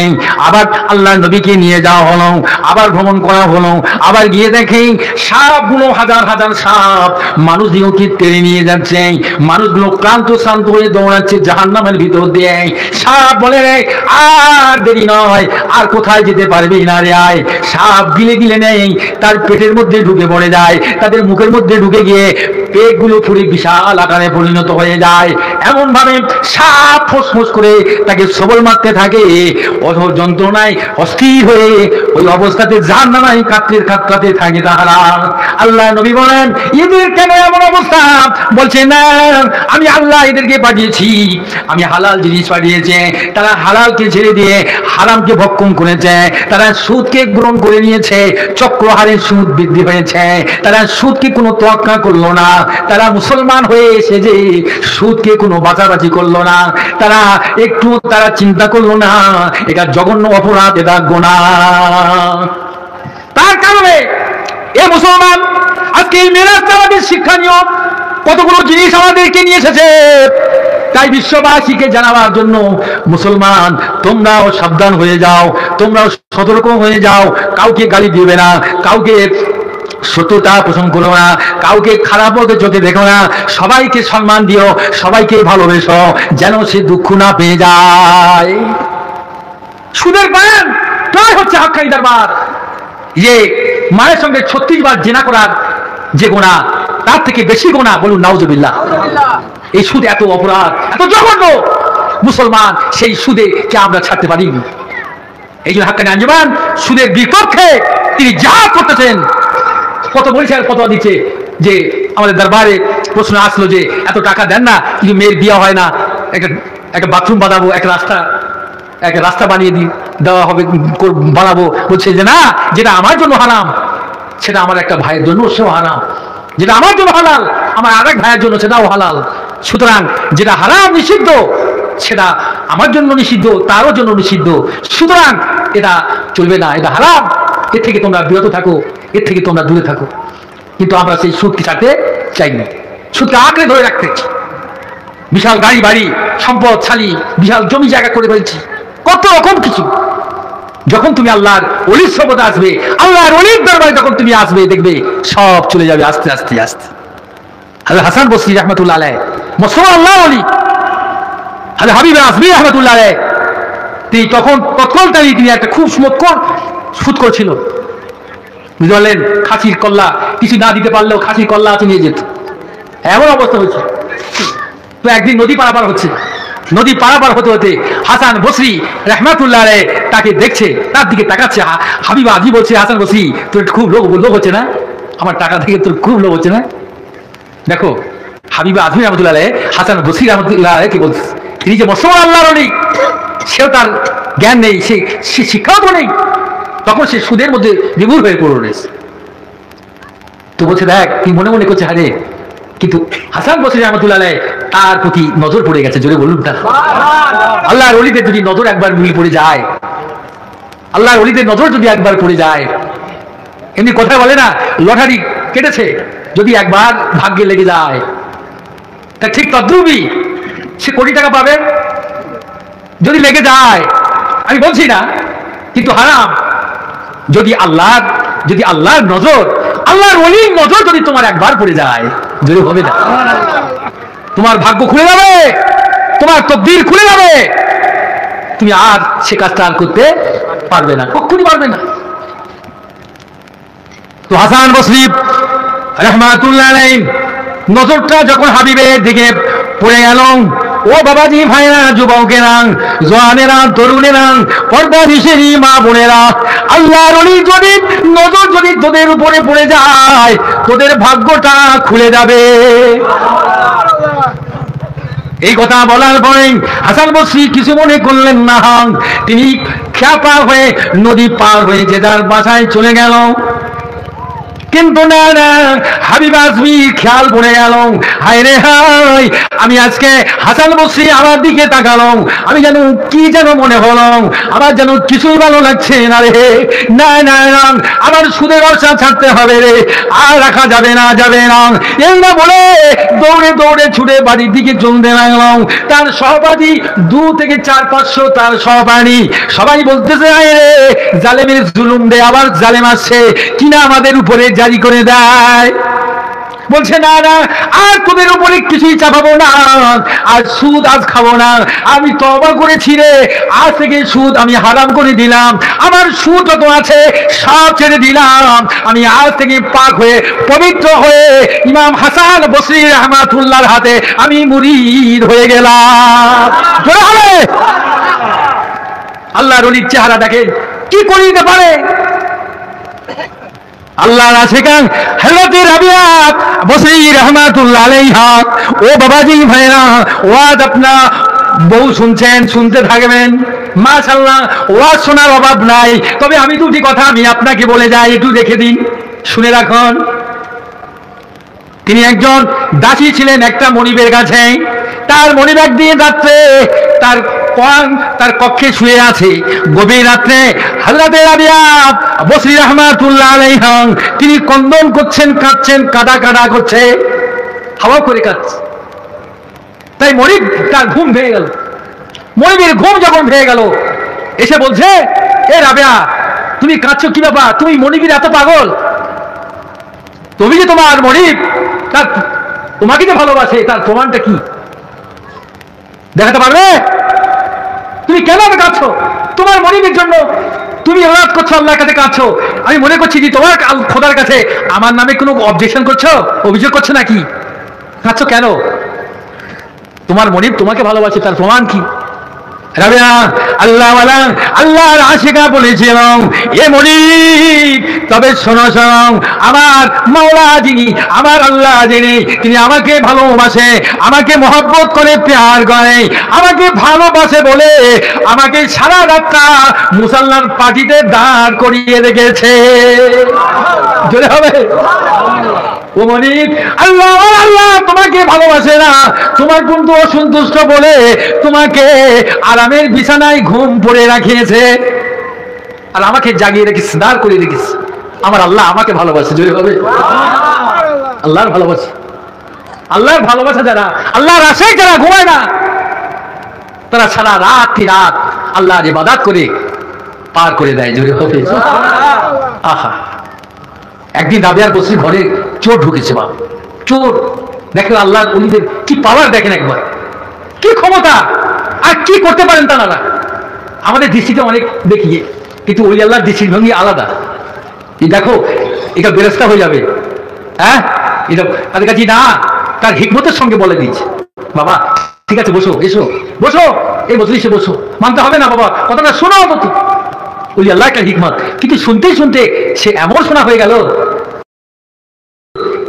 আবার আল্লাহ নবীকে নিয়ে যাওয়া হলো, আবার ভ্রমণ করা হলো, আবার গিয়ে দেখে সাপগুলো হাজার হাজার সাপ মানুষগুলোকে টেনে নিয়ে যাচ্ছে। মানুষগুলো ক্লান্ত শ্রান্ত হয়ে দৌড়াচ্ছে জাহান্নামের ভিতর দিয়ে। সাপ বলে রে আর দেরি নয়, আর কোথায় যেতে পারবি না রে আয়। সাপ গিলে গিলে নেই, তার পেটের মধ্যে ঢুকে পড়ে যায়, তাদের মুখের মধ্যে ঢুকে গিয়ে পেটগুলো ফুলে বিশাল আকারে পরিণত হয়ে যায়। এমন ভাবে সাপ ফোঁস করে তাকে সবল মারতে থাকে। অধর যন্ত্রণায় অস্থির হয়ে ওই অবস্থাতে জাহান্নামে কাতরাতে থাকে তাহারা। আল্লাহ নবী বলেন এদের কেন এমন অবস্থা? বলছে না, আমি আল্লাহ এদেরকে পাঠিয়েছি, আমি হালাল জিনিস পাঠিয়েছে। তারা হালালকে ছেড়ে দিয়ে হারামকে ভক্ষণ করেছে, তারা সুদকে গ্রহণ করে নিয়েছে, চক্রহারে সুদ বৃদ্ধি হয়েছে। তারা সুদকে কোনো তোয়াক্কা করলো না, তারা মুসলমান হয়ে এসে যে সুদকে কোনো বাঁচাবাচি করলো না, তারা একটু তারা চিন্তা করলো না এটা জঘন্য অপরাধ, এটা গুনাহ। তার কারণে এ মুসলমান আজকে এই মেরাজটা আমাদের শিক্ষণীয় কতগুলো জিনিস আমাদেরকে নিয়ে এসেছে। তাই বিশ্ববাসীকে জানাবার জন্য মুসলমান তোমরাও সাবধান হয়ে যাও, তোমরাও সতর্ক হয়ে যাও। কাউকে গালি দিবে না, কাউকে শত্রুতা পোষণ করো না, কাউকে খারাপ চোখে দেখো না, সবাইকে সম্মান দিও, সবাইকে ভালোবেসো, যেন সে দুঃখ না পেয়ে যায়। সুদের পান তাই হচ্ছে হাক্কানি দরবার। যে মায়ের সঙ্গে 36 বার জিনা করার যে গুনাহ, তার থেকে বেশি গুনাহ, বলুন নাউজুবিল্লাহ। এই সুদ এত অপরাধ, এত জঘন্য, মুসলমান সেই সুদে কে আমরা ছাড়তে পারিনি। এই জন্য হাক্কানি আঞ্জুমান সুদের বিপক্ষে তিনি যা করতেছেন, কত বলছে আর কত দিচ্ছে। যে আমাদের দরবারে প্রশ্ন আসলো যে এত টাকা দেন না, কিন্তু মেয়ের বিয়ে হয় না, একটা বাথরুম বানাবো, একটা রাস্তা বানিয়ে দেওয়া হবে, বানাবো। বলছে যে না, যেটা আমার জন্য হারাম সেটা আমার একটা ভাইয়ের জন্য সেও হারাম, যেটা আমার জন্য হালাল আমার আরেক ভাইয়ের জন্য সেটাও হালাল। সুতরাং যেটা হারাম নিষিদ্ধ সেটা আমার জন্য নিষিদ্ধ, তারও জন্য নিষিদ্ধ। সুতরাং এটা চলবে না, এটা হারাম, এর থেকে তোমরা বিরত থাকো, এর থেকে তোমরা দূরে থাকো। কিন্তু আমরা সেই সুদকে ছাড়তে চাই না, সুদকে আঁকড়ে ধরে রাখতে। বিশাল গাড়ি বাড়ি সম্পদশালী, বিশাল জমি জায়গা করে ফেলছি, কত রকম কিছু। যখন তুমি আল্লাহর ওলির সবতে আসবে, আল্লাহর ওলির দরবারে যখন তুমি আসবে, দেখবে সব চলে যাবে আস্তে আস্তে আস্তে। হযরত হাসান বসরি রাহমাতুল্লাহ আলাইহি, মুসলমান আল্লাহর ওলি হযরত হাবিব আসবি রাহমাতুল্লাহ আলাইহি, তিনি তখন তৎকালীন তিনি একটা খুব সুদ করেছিল। বুঝতে পারলেন? খাসির কল্লা কিছু না দিতে পারলেও খাসির কল্লা আছে নিয়ে যেত, এমন অবস্থা হয়েছে। তো একদিন নদী পারাপার হচ্ছে, নদী পারাপার হতে হতে হাসান বসরি রাহমাতুল্লাহ আলাইহি তাকে দেখছে, তার দিকে তাকাচ্ছে। হাবিব আজি বলছে, হাসান বসরি তোর খুব লোভ হচ্ছে না, আমার টাকা থেকে তোর খুব লোভ হচ্ছে না। দেখো হাবিব আজমি রহমতুল্লাহ আলাইহি হাসান বসরি রহমতুল্লাহ আলাইহি কি বলছে, তিনি যে মুসলমান আল্লাহর ওলি, সেও তার জ্ঞান নেই, সে শিক্ষাও তো নেই, তখন সে সুদের মধ্যে বিমূঢ় হয়ে পড়ে রয়েছে। তো বলছে দেখ তুই মনে মনে করছে হারে, কিন্তু হাসান বসরি রহমতুল্লাহ আলাইহি তার প্রতি নজর পড়ে গেছে। জোরে বলুন না। আল্লাহর ওলিদের যদি নজর একবার মিল পড়ে যায়, আল্লাহর ওলিদের নজর যদি একবার পড়ে যায়, এমনি কথা বলে না লটারি কেটেছে, যদি একবার ভাগ্যে লেগে যায়, তা ঠিক তদ্রুপই সে কোটি টাকা পাবে যদি লেগে যায়। আমি বলছি না, কিন্তু হারাম যদি আল্লাহর নজর, আল্লাহর ওলির নজর যদি তোমার একবার পড়ে যায়, যদি হবে না, তোমার ভাগ্য খুলে যাবে, তোমার তকদির খুলে যাবে, তুমি আর সে কাজটা আর করতে পারবে না, কখনই পারবে না। তো হাসান বসরি রাহমাতুল্লাহ আলাইহি নজরটা যখন হাবিবের দিকে পড়ে গেল, ও বাবাজি ভাইরা, যুবকেরা, জওয়ানেরা, তরুণেরা, পর্দানিশেরী মা বোনেরা, আল্লাহর ওলির যদি নজর যদি তোদের উপরে পড়ে যায়, তোদের ভাগ্যটা খুলে যাবে। এই কথা বলার পরে হাসান বসরি কিছু মনে করলেন না, তিনি খেপা হয়ে নদী পার হয়ে যে যার বাসায় চলে গেল। কিন্তু না না, হাবিব আজমি খেয়াল পড়ে গেল, হায় রে হায়, আমি আজকে হাসান বসরি আমার দিকে তাকালাম, আমি যেন কি যেন মনে হলো, আমার যেন কিছুই ভালো লাগছে না রে। না না না, আমার সুদের ব্যবসা ছাড়তে হবে রে, আর রাখা যাবে না, যাবে না। এই না বলে দৌড়ে দৌড়ে ছুটে বাড়ির দিকে চলতে লাগলাম। তার সহপাঠী 2 থেকে 4-500 তার সহপাঠী, সবাই বলতেছে আয় রে, জালেমের জুলুম দে, আবার জালেম আসছে কিনা আমাদের উপরে জারি করে দেয়। বলছে না না, আর তোদের উপরে কিছুই চাপাবো না, আর সুদ আজ খাবো না, আমি তওবা করেছি রে, আজ থেকে সুদ আমি হারাম করে দিলাম, আমার সুদ যত আছে সব ছেড়ে দিলাম, আমি আজ থেকে পাক হয়ে পবিত্র হয়ে ইমাম হাসান বসরি রহমাতুল্লাহর হাতে আমি মুরিদ হয়ে গেলাম। জোরে হবে। আল্লাহর ওলির চেহারা দেখে কি করে দিতে পারে। আল্লাহর আশিকান হযরত রাবিয়া বসরি রহমাতুল্লাহ আলাইহা, ও বাবাজি ভাইরা, ওয়াজ আপনা বউ শুনছেন, শুনতে থাকবেন, মাশাআল্লাহ, ওয়াজ শোনার অভাব নাই। তবে আমি দুটি কথা আমি আপনাকে বলে যাই, একটু দেখে দিন, শুনে রাখুন। তিনি একজন দাসী ছিলেন একটা মনিবের কাছে। তার মনিব একদিন রাত্রে তার কক্ষে শুয়ে আছে। গভীর রাত্রে হযরত রাবিয়া বসরি রহমাতুল্লাহ আলাইহা তিনি কন্দন করছেন, কাঁদছেন, কাঁদা কাঁদা করছে, হাওয়া করে কাঁদছে। তাই মনিব তার ঘুম ভেঙে গেল। মনিবের ঘুম যখন ভেঙে গেল, এসে বলছে, এ রাবিয়া, তুমি কাঁদছো কি ব্যাপার? তুমি মনিবের এত পাগল? তুমি যে তোমার মনিব তার তোমাকে যে ভালোবাসে, তার প্রমাণটা কি দেখাতে পারবে? তুমি কেন কাঁদছো? তোমার মনিবের জন্য তুমি ইবাদত করছো, আল্লাহর কাছে কাঁদছো। আমি মনে করছি যে তোমার খোদার কাছে আমার নামে কোনো অবজেকশন করছো, অভিযোগ করছো নাকি? কাঁদছো কেন? তোমার মনিব তোমাকে ভালোবাসে, তার প্রমাণ কি? রাবিয়া আল্লাহওয়ালা, আল্লাহর আশিকা বলেছিলাম, এ মনিব, তবে শোনো শোনো, আমার মাওলা যিনি, আমার আল্লাহ যিনি, তিনি আমাকে ভালোবাসে, আমাকে মহব্বত করে, প্যার করে, আমাকে ভালোবাসে বলে আমাকে সারা রাতটা মুসলমান পার্টিতে দাঁড় করিয়ে রেখেছে। জোরে হবে। ও মনিব, আল্লাহ আল্লাহ তোমাকে ভালোবাসে না, তোমার বন্ধু অসন্তুষ্ট বলে তোমাকে আরামের বিছানায় ঘুম পড়ে রাখিয়েছে, আর আমাকে জাগিয়ে রেখেছে, দাঁড় করে রেখেছে। আমার আল্লাহ আমাকে ভালোবাসে। জোরে হবে। আল্লাহর ভালোবাসা, আল্লাহর ভালোবাসা যারা, আল্লাহর আশায় যারা ঘুমায় না, তারা সারা রাত আল্লাহর ইবাদত করে পার করে দেয়। জোরে হবে। আহা, একদিন রাবিয়ার বসরি ঘরে চোর ঢুকেছে। বাবা, চোর দেখেন আল্লাহর ওলিদের কি পাওয়ার, দেখেন একবার কি ক্ষমতা, আর কি করতে পারেন তারা। আমাদের দৃষ্টিতে অনেক দেখি, কিন্তু ওই আল্লাহর দৃষ্টিভঙ্গি আলাদা। এই দেখো, এটা বেরেস্তা হয়ে যাবে, হ্যাঁ, এটা তাদের কাছে না, তার হিকমতের সঙ্গে বলে দিচ্ছে, বাবা ঠিক আছে, বসো, এসো, বসো, এই মজলিসে বসো, মানতে হবে না বাবা, কথাটা শোনো মতো। ওই আল্লাহ একটা হিকমত, কিন্তু শুনতেই শুনতে সে এমন শোনা হয়ে গেল,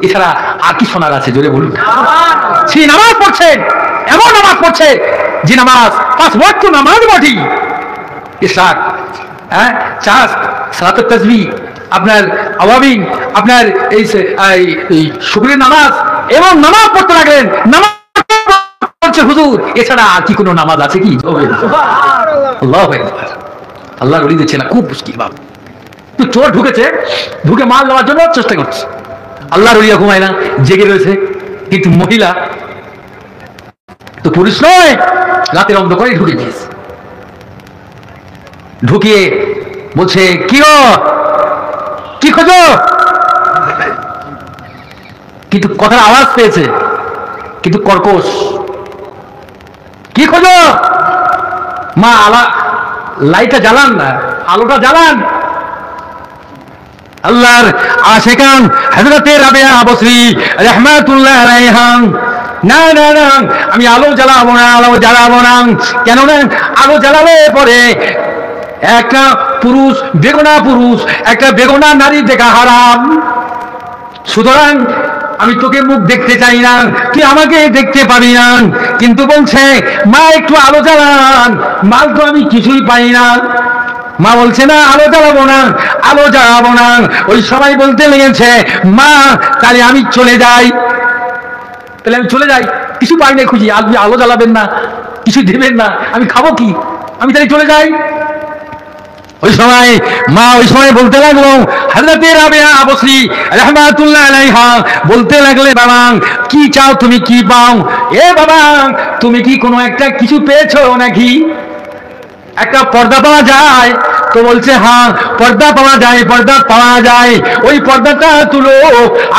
এছাড়া আর কি শোনার আছে? জোরে বলুন। সে নামাজ পড়ছেন, এমন নামাজ পড়ছে যে নামাজ 5 ওয়াক্ত নামাজ বটি, ইশরাক, হ্যাঁ, চাস, সালাতুত তাসবিহ, আপনার আওয়াবিন, আপনার এই শুকরের নামাজ, এবং নামাজ পড়তে লাগলেন। নামাজ পড়ছে হুজুর, এছাড়া আর কি কোনো নামাজ আছে কি? আল্লাহু আকবার। আল্লাহর ওলি দিচ্ছে না, খুব মুশকিল বাপ। তো চোর ঢুকেছে, ঢুকে মাল নেওয়ার জন্য চেষ্টা করছে। আল্লাহর ওলিরা ঘুমায় না, জেগে রয়েছে। কিন্তু মহিলা তো পুরুষ নয়, রাতের অন্ধকারে ঢুকে গিয়েছে। ঢুকিয়ে বলছে, কি গো, কি খোঁজো? কিন্তু কথার আওয়াজ পেয়েছে, কিন্তু কর্কশ। কি খোঁজো? মা, লাইটটা জ্বালান না, আলোটা জ্বালান। আল্লাহর আশিকান হযরত রাবিয়া বসরি রাহমাতুল্লাহ আলাইহা, না না না, আমি আলো জ্বালাবো না, আলো জ্বালাবো না। কেননা আলো জ্বালালে পরে একটা পুরুষ, বেগুনা পুরুষ, একটা বেগুনা নারী দেখা হারাম। সুতরাং আমি তোকে মুখ দেখতে চাই না, তুই আমাকে দেখতে পাবি না। কিন্তু বলছে, মা একটু আলো জ্বালান, মাল তো আমি কিছুই পাই না। মা বলছে না আলো জ্বালাবো না, আলো জ্বালাবো না। ওই সবাই বলতে লেগেছে মা তাহলে আমি চলে যাই, তাহলে আমি চলে যাই, কিছু পাই না খুঁজি, আপনি আলো জ্বালাবেন না, কিছু দেবেন না, আমি খাবো কি, আমি তাহলে চলে যাই। ওই সময় মা ওই সময় বলতে লাগলো, হযরতে রাবিয়া বসরি রাহমাতুল্লাহ আলাইহা বলতে লাগলে বাবা কি চাও, তুমি কি পাও? এ বাবা তুমি কি কোনো একটা কিছু পেয়েছো নাকি? একটা পর্দা পাওয়া যায়? তো বলছে হ্যাঁ পর্দা পাওয়া যায়, পর্দা পাওয়া যায়। ওই পর্দাটা তুলো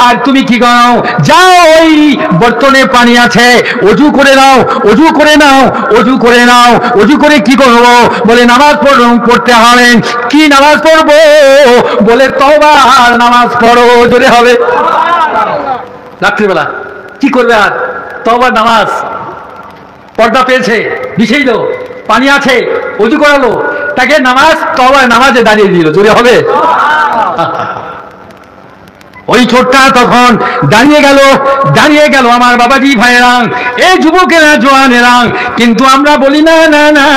আর তুমি কি করো, যাও ওই বর্তনে পানি আছে, অজু করে নাও, অজু করে নাও, অজু করে নাও। অজু করে কি করবো? বলে নামাজ পড়তে হবে। কি নামাজ পড়বো? বলে তওবার নামাজ পড়ো, জোরে হবে। রাত্রিবেলা কি করবে আর? তওবার নামাজ। পর্দা পেয়েছে, বিছেই দাও, পানি আছে, অজু করালো, তাকে নামাজ তওবার নামাজে দাঁড়িয়ে দিল, জোরে হবে। ওই ছোটটা তখন দাঁড়িয়ে গেল আমার বাবাজি ভাইয়েরা, এই যুবকেরা জোয়ানেরা। কিন্তু আমরা বলি না না না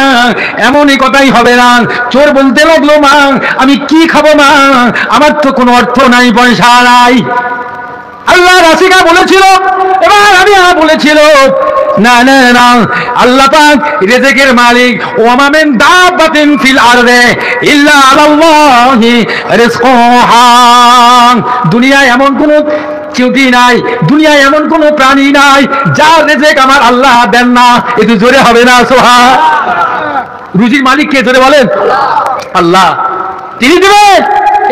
এমনই কথাই হবে না। চোর বলতে লাগলো মা আমি কি খাবো মা, আমার তো কোনো অর্থ নাই, পয়সা নাই। আল্লাহ রাসিকা বলেছিল, এবার আমি বলেছিল না না না আল্লাহ পাক রিজিকের মালিক, ওয়া মিন দাব্বাতিন ফিল আরদি ইল্লা আলাল্লাহি রিজকুহা। দুনিয়ায় এমন কোন চিউটি নাই, দুনিয়ায় এমন কোন প্রাণী নাই যার রিজিক আমার আল্লাহ দেন না। একটু জোরে হবে না সুবহান? রুজির মালিক কে? জোরে বলেন আল্লাহ, তিনি দেবেন।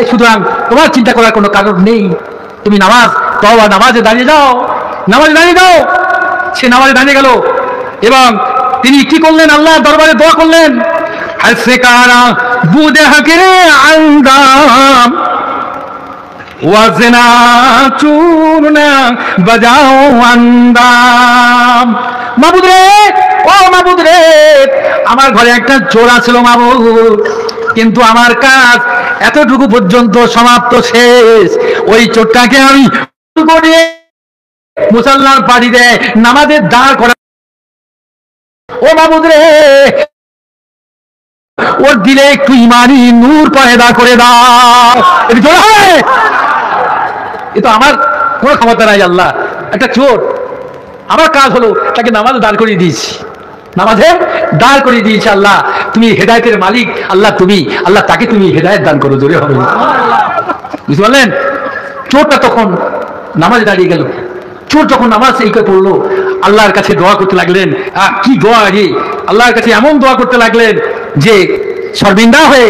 সুতরাং তোমার চিন্তা করার কোনো কারণ নেই। তুমি নামাজ তওবা নামাজে দাঁড়িয়ে যাও, নামাজে দাঁড়িয়ে যাও। সে নামাজে দাঁড়িয়ে গেল এবং তিনি কি করলেন? আল্লাহ দরবারে দোয়া করলেন, হাসকারা বুদে হাকিরে আন্দাম ওয়াজনা চুরনা বাজাও আন্দাম। মাবুদ রে, ও মাবুদ রে, আমার ঘরে একটা চোর আছিল মাবুদ, কিন্তু আমার কাজ এতটুকু পর্যন্ত সমাপ্ত, শেষ। ওই চোরটাকে আমি করে মুসল্লার পাড়িতে নামাজের দাঁড় করা। ও মাবুদ রে, ওর দিলে একটু ইমানি নূর পয়দা করে দাও। এ তো আমার কোনো ক্ষমতা নাই আল্লাহ, একটা চোর, আমার কাজ হলো তাকে নামাজে দাঁড় করিয়ে দিয়েছি, নামাজে দাঁড় করিয়ে দিয়েছি। আল্লাহ তুমি হেদায়েতের মালিক, আল্লাহ তুমি, আল্লাহ তাকে তুমি হেদায়েত দান করো, জোরে হবে। বুঝতে পারলেন? চোরটা তখন নামাজে দাঁড়িয়ে গেল। চোর যখন নামাজ এই করে পড়লো, আল্লাহর কাছে দোয়া করতে লাগলেন। কি দোয়া রে! আল্লাহর কাছে এমন দোয়া করতে লাগলেন যে শর্মিন্দা হয়ে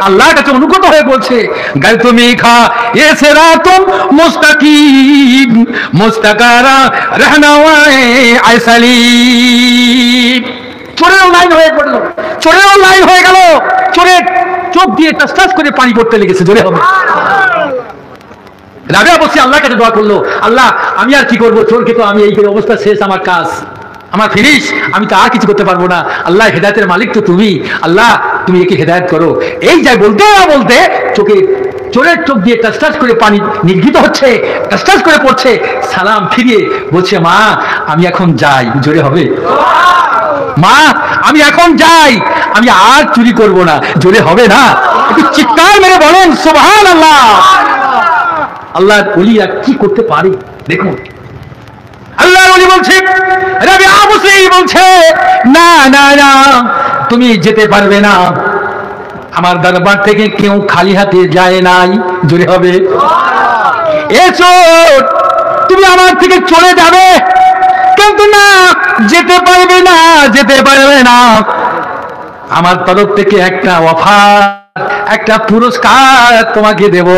আল্লাহর কাছে অনুগত হয়ে বলছে, গাল তুমি খা এ সেরাতুম মুস্তাকিম মুস্তাকারা রহনাওয়ায়ে আইসালিম। চোরের লাইন হয়ে পড়লো, চোরের লাইন হয়ে গেল। চোরের চোখ দিয়ে টাস করে পানি পড়তে লেগেছে, জোরে হবে। রাবিয়া বসে আল্লাহর কাছে দোয়া করলো, আল্লাহ আমি আর কি করবো, চোরকে তো আমি এই অবস্থা শেষ, আমার কাজ, আমার ফিনিশ, আমি তো আর কিছু করতে পারবো না। আল্লাহ হেদায়েতের মালিক তো তুমি, আল্লাহ তুমি একে হেদায়েত করো। এই যাই বলতে না বলতে চোরের চোখ দিয়ে টাস করে পানি নির্গিত হচ্ছে, টাস করে পড়ছে। সালাম ফিরিয়ে বলছে, মা আমি এখন যাই, জোরে হবে। মা আমি এখন যাই, আমি আর চুরি করব না, জোরে হবে না? একটু চিৎকার মেরে বলেন সুবহানাল্লাহ। আল্লাহর ওলিরা কি করতে পারে দেখুন। আল্লাহর ওলি বলছে, রাবিয়া বসরি বলছে, না না না তুমি যেতে পারবে না, আমার দরবার থেকে কেউ খালি হাতে যায় নাই, জোরে হবে। এ চোর তুমি আমার থেকে চলে যাবে, কিন্তু না যেতে পারবে না, যেতে পারবে না। আমার তরফ থেকে একটা অফার, একটা পুরস্কার তোমাকে দেব,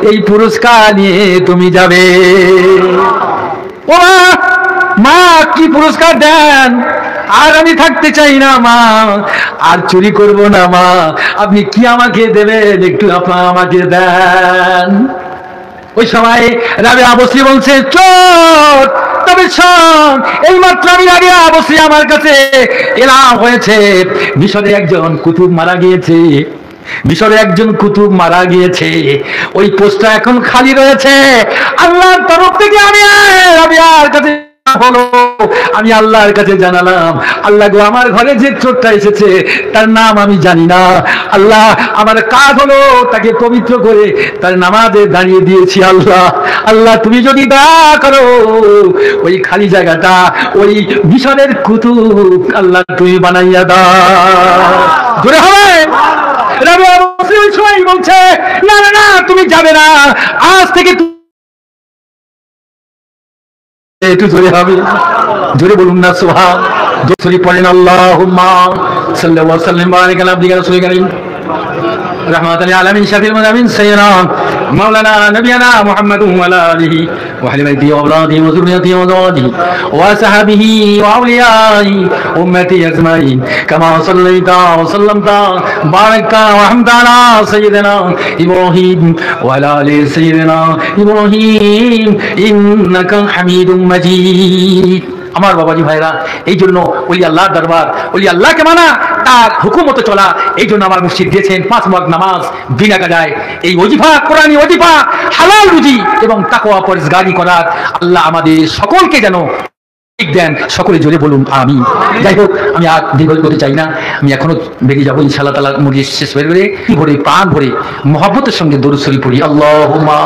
এই পুরস্কার নিয়ে তুমি যাবে। ও মা কি পুরস্কার দেন? আর আমি থাকতে চাই না মা, আর চুরি করব না মা, আপনি কি আমাকে দেবেন, একটু আপনারা আমাকে দেন। ওই সময় রাবিয়া বসরি বলছে, চোর তবে শোন, এই মাত্র আমি রাবিয়া বসরি আমার কাছে এলাম হয়েছে, মিশরে একজন কুতুব মারা গিয়েছে, মিশরে একজন কুতুব মারা গিয়েছে, ওই পোস্টটা এখন খালি রয়েছে। আল্লাহর তরফ থেকে আমি রাবিয়ার কাছে হলো আমি আল্লাহর কাছে জানালাম, আল্লাহ গো আমার ঘরে যে চোরটা এসেছে তার নাম আমি জানি না, আল্লাহ আমার কাজ হলো তাকে পবিত্র করে তার নামাজে দাঁড়িয়ে দিয়েছি। আল্লাহ আল্লাহ তুমি যদি দয়া করো ওই খালি জায়গাটা ওই মিশরের কুতুব আল্লাহ তুমি বানাইয়া দাও। জোরে হবে রবি মুসলিম সবাই বলছে না না না তুমি যাবে না, আজ থেকে একটু জোরে হবে, জোরে বলুন না সুবহান। জোরে পড়েন আল্লাহুম্মা সাল্লি ওয়া সাল্লিম বারিক আলা আবদিকা রাসূলিকা রাহমাতাল লিল আলামিন শাফিউল মুনাবিন সাইয়্যিদিনা মাওলানা নবিয়ানা মুহাম্মাদুন ওয়া আলা আলিহি ওয়া আহলি বাইতিহি ওয়া আওলাদিহি ওয়া যুররিয়াতিহি ওয়া যাওয়াজিহি ওয়া সাহাবিহি ওয়া আউলিয়াহি উম্মতি আজমাইন কামা সাল্লাইতা ওয়া সাল্লামতা বারাকতা ওয়া হামদা আলা সাইয়্যিদিনা ইব্রাহিম ওয়া আলা আলি সাইয়্যিদিনা ইব্রাহিম ইন্নাকা হামিদুম মাজিদ। আমার বাবাজি ভাইরা, এই জন্য ওলি আল্লাহর দরবার, ওলি আল্লাহকে মানা, তার হুকুমতে চলা, এই জন্য আমার মুর্শিদ দিয়েছেন 5 ওয়াক্ত নামাজ বিনা গাজায়, এই ওজিফা কোরআনী ওজিফা হালাল রুজি এবং তাকওয়া পরহেজগারি করার আল্লাহ আমাদের সকলকে যেন দেন। সকলে জোরে বলুন আমিন। যাই হোক আমি আর দীর্ঘ করতে চাই না, আমি এখনো বেরিয়ে যাবো ইনশাআল্লাহ তাআলা। মজলিস শেষ হয়ে গেলে ভরে প্রাণ ভরে মহব্বতের সঙ্গে দরুদ শরীফ পড়ি। আল্লাহুম্মা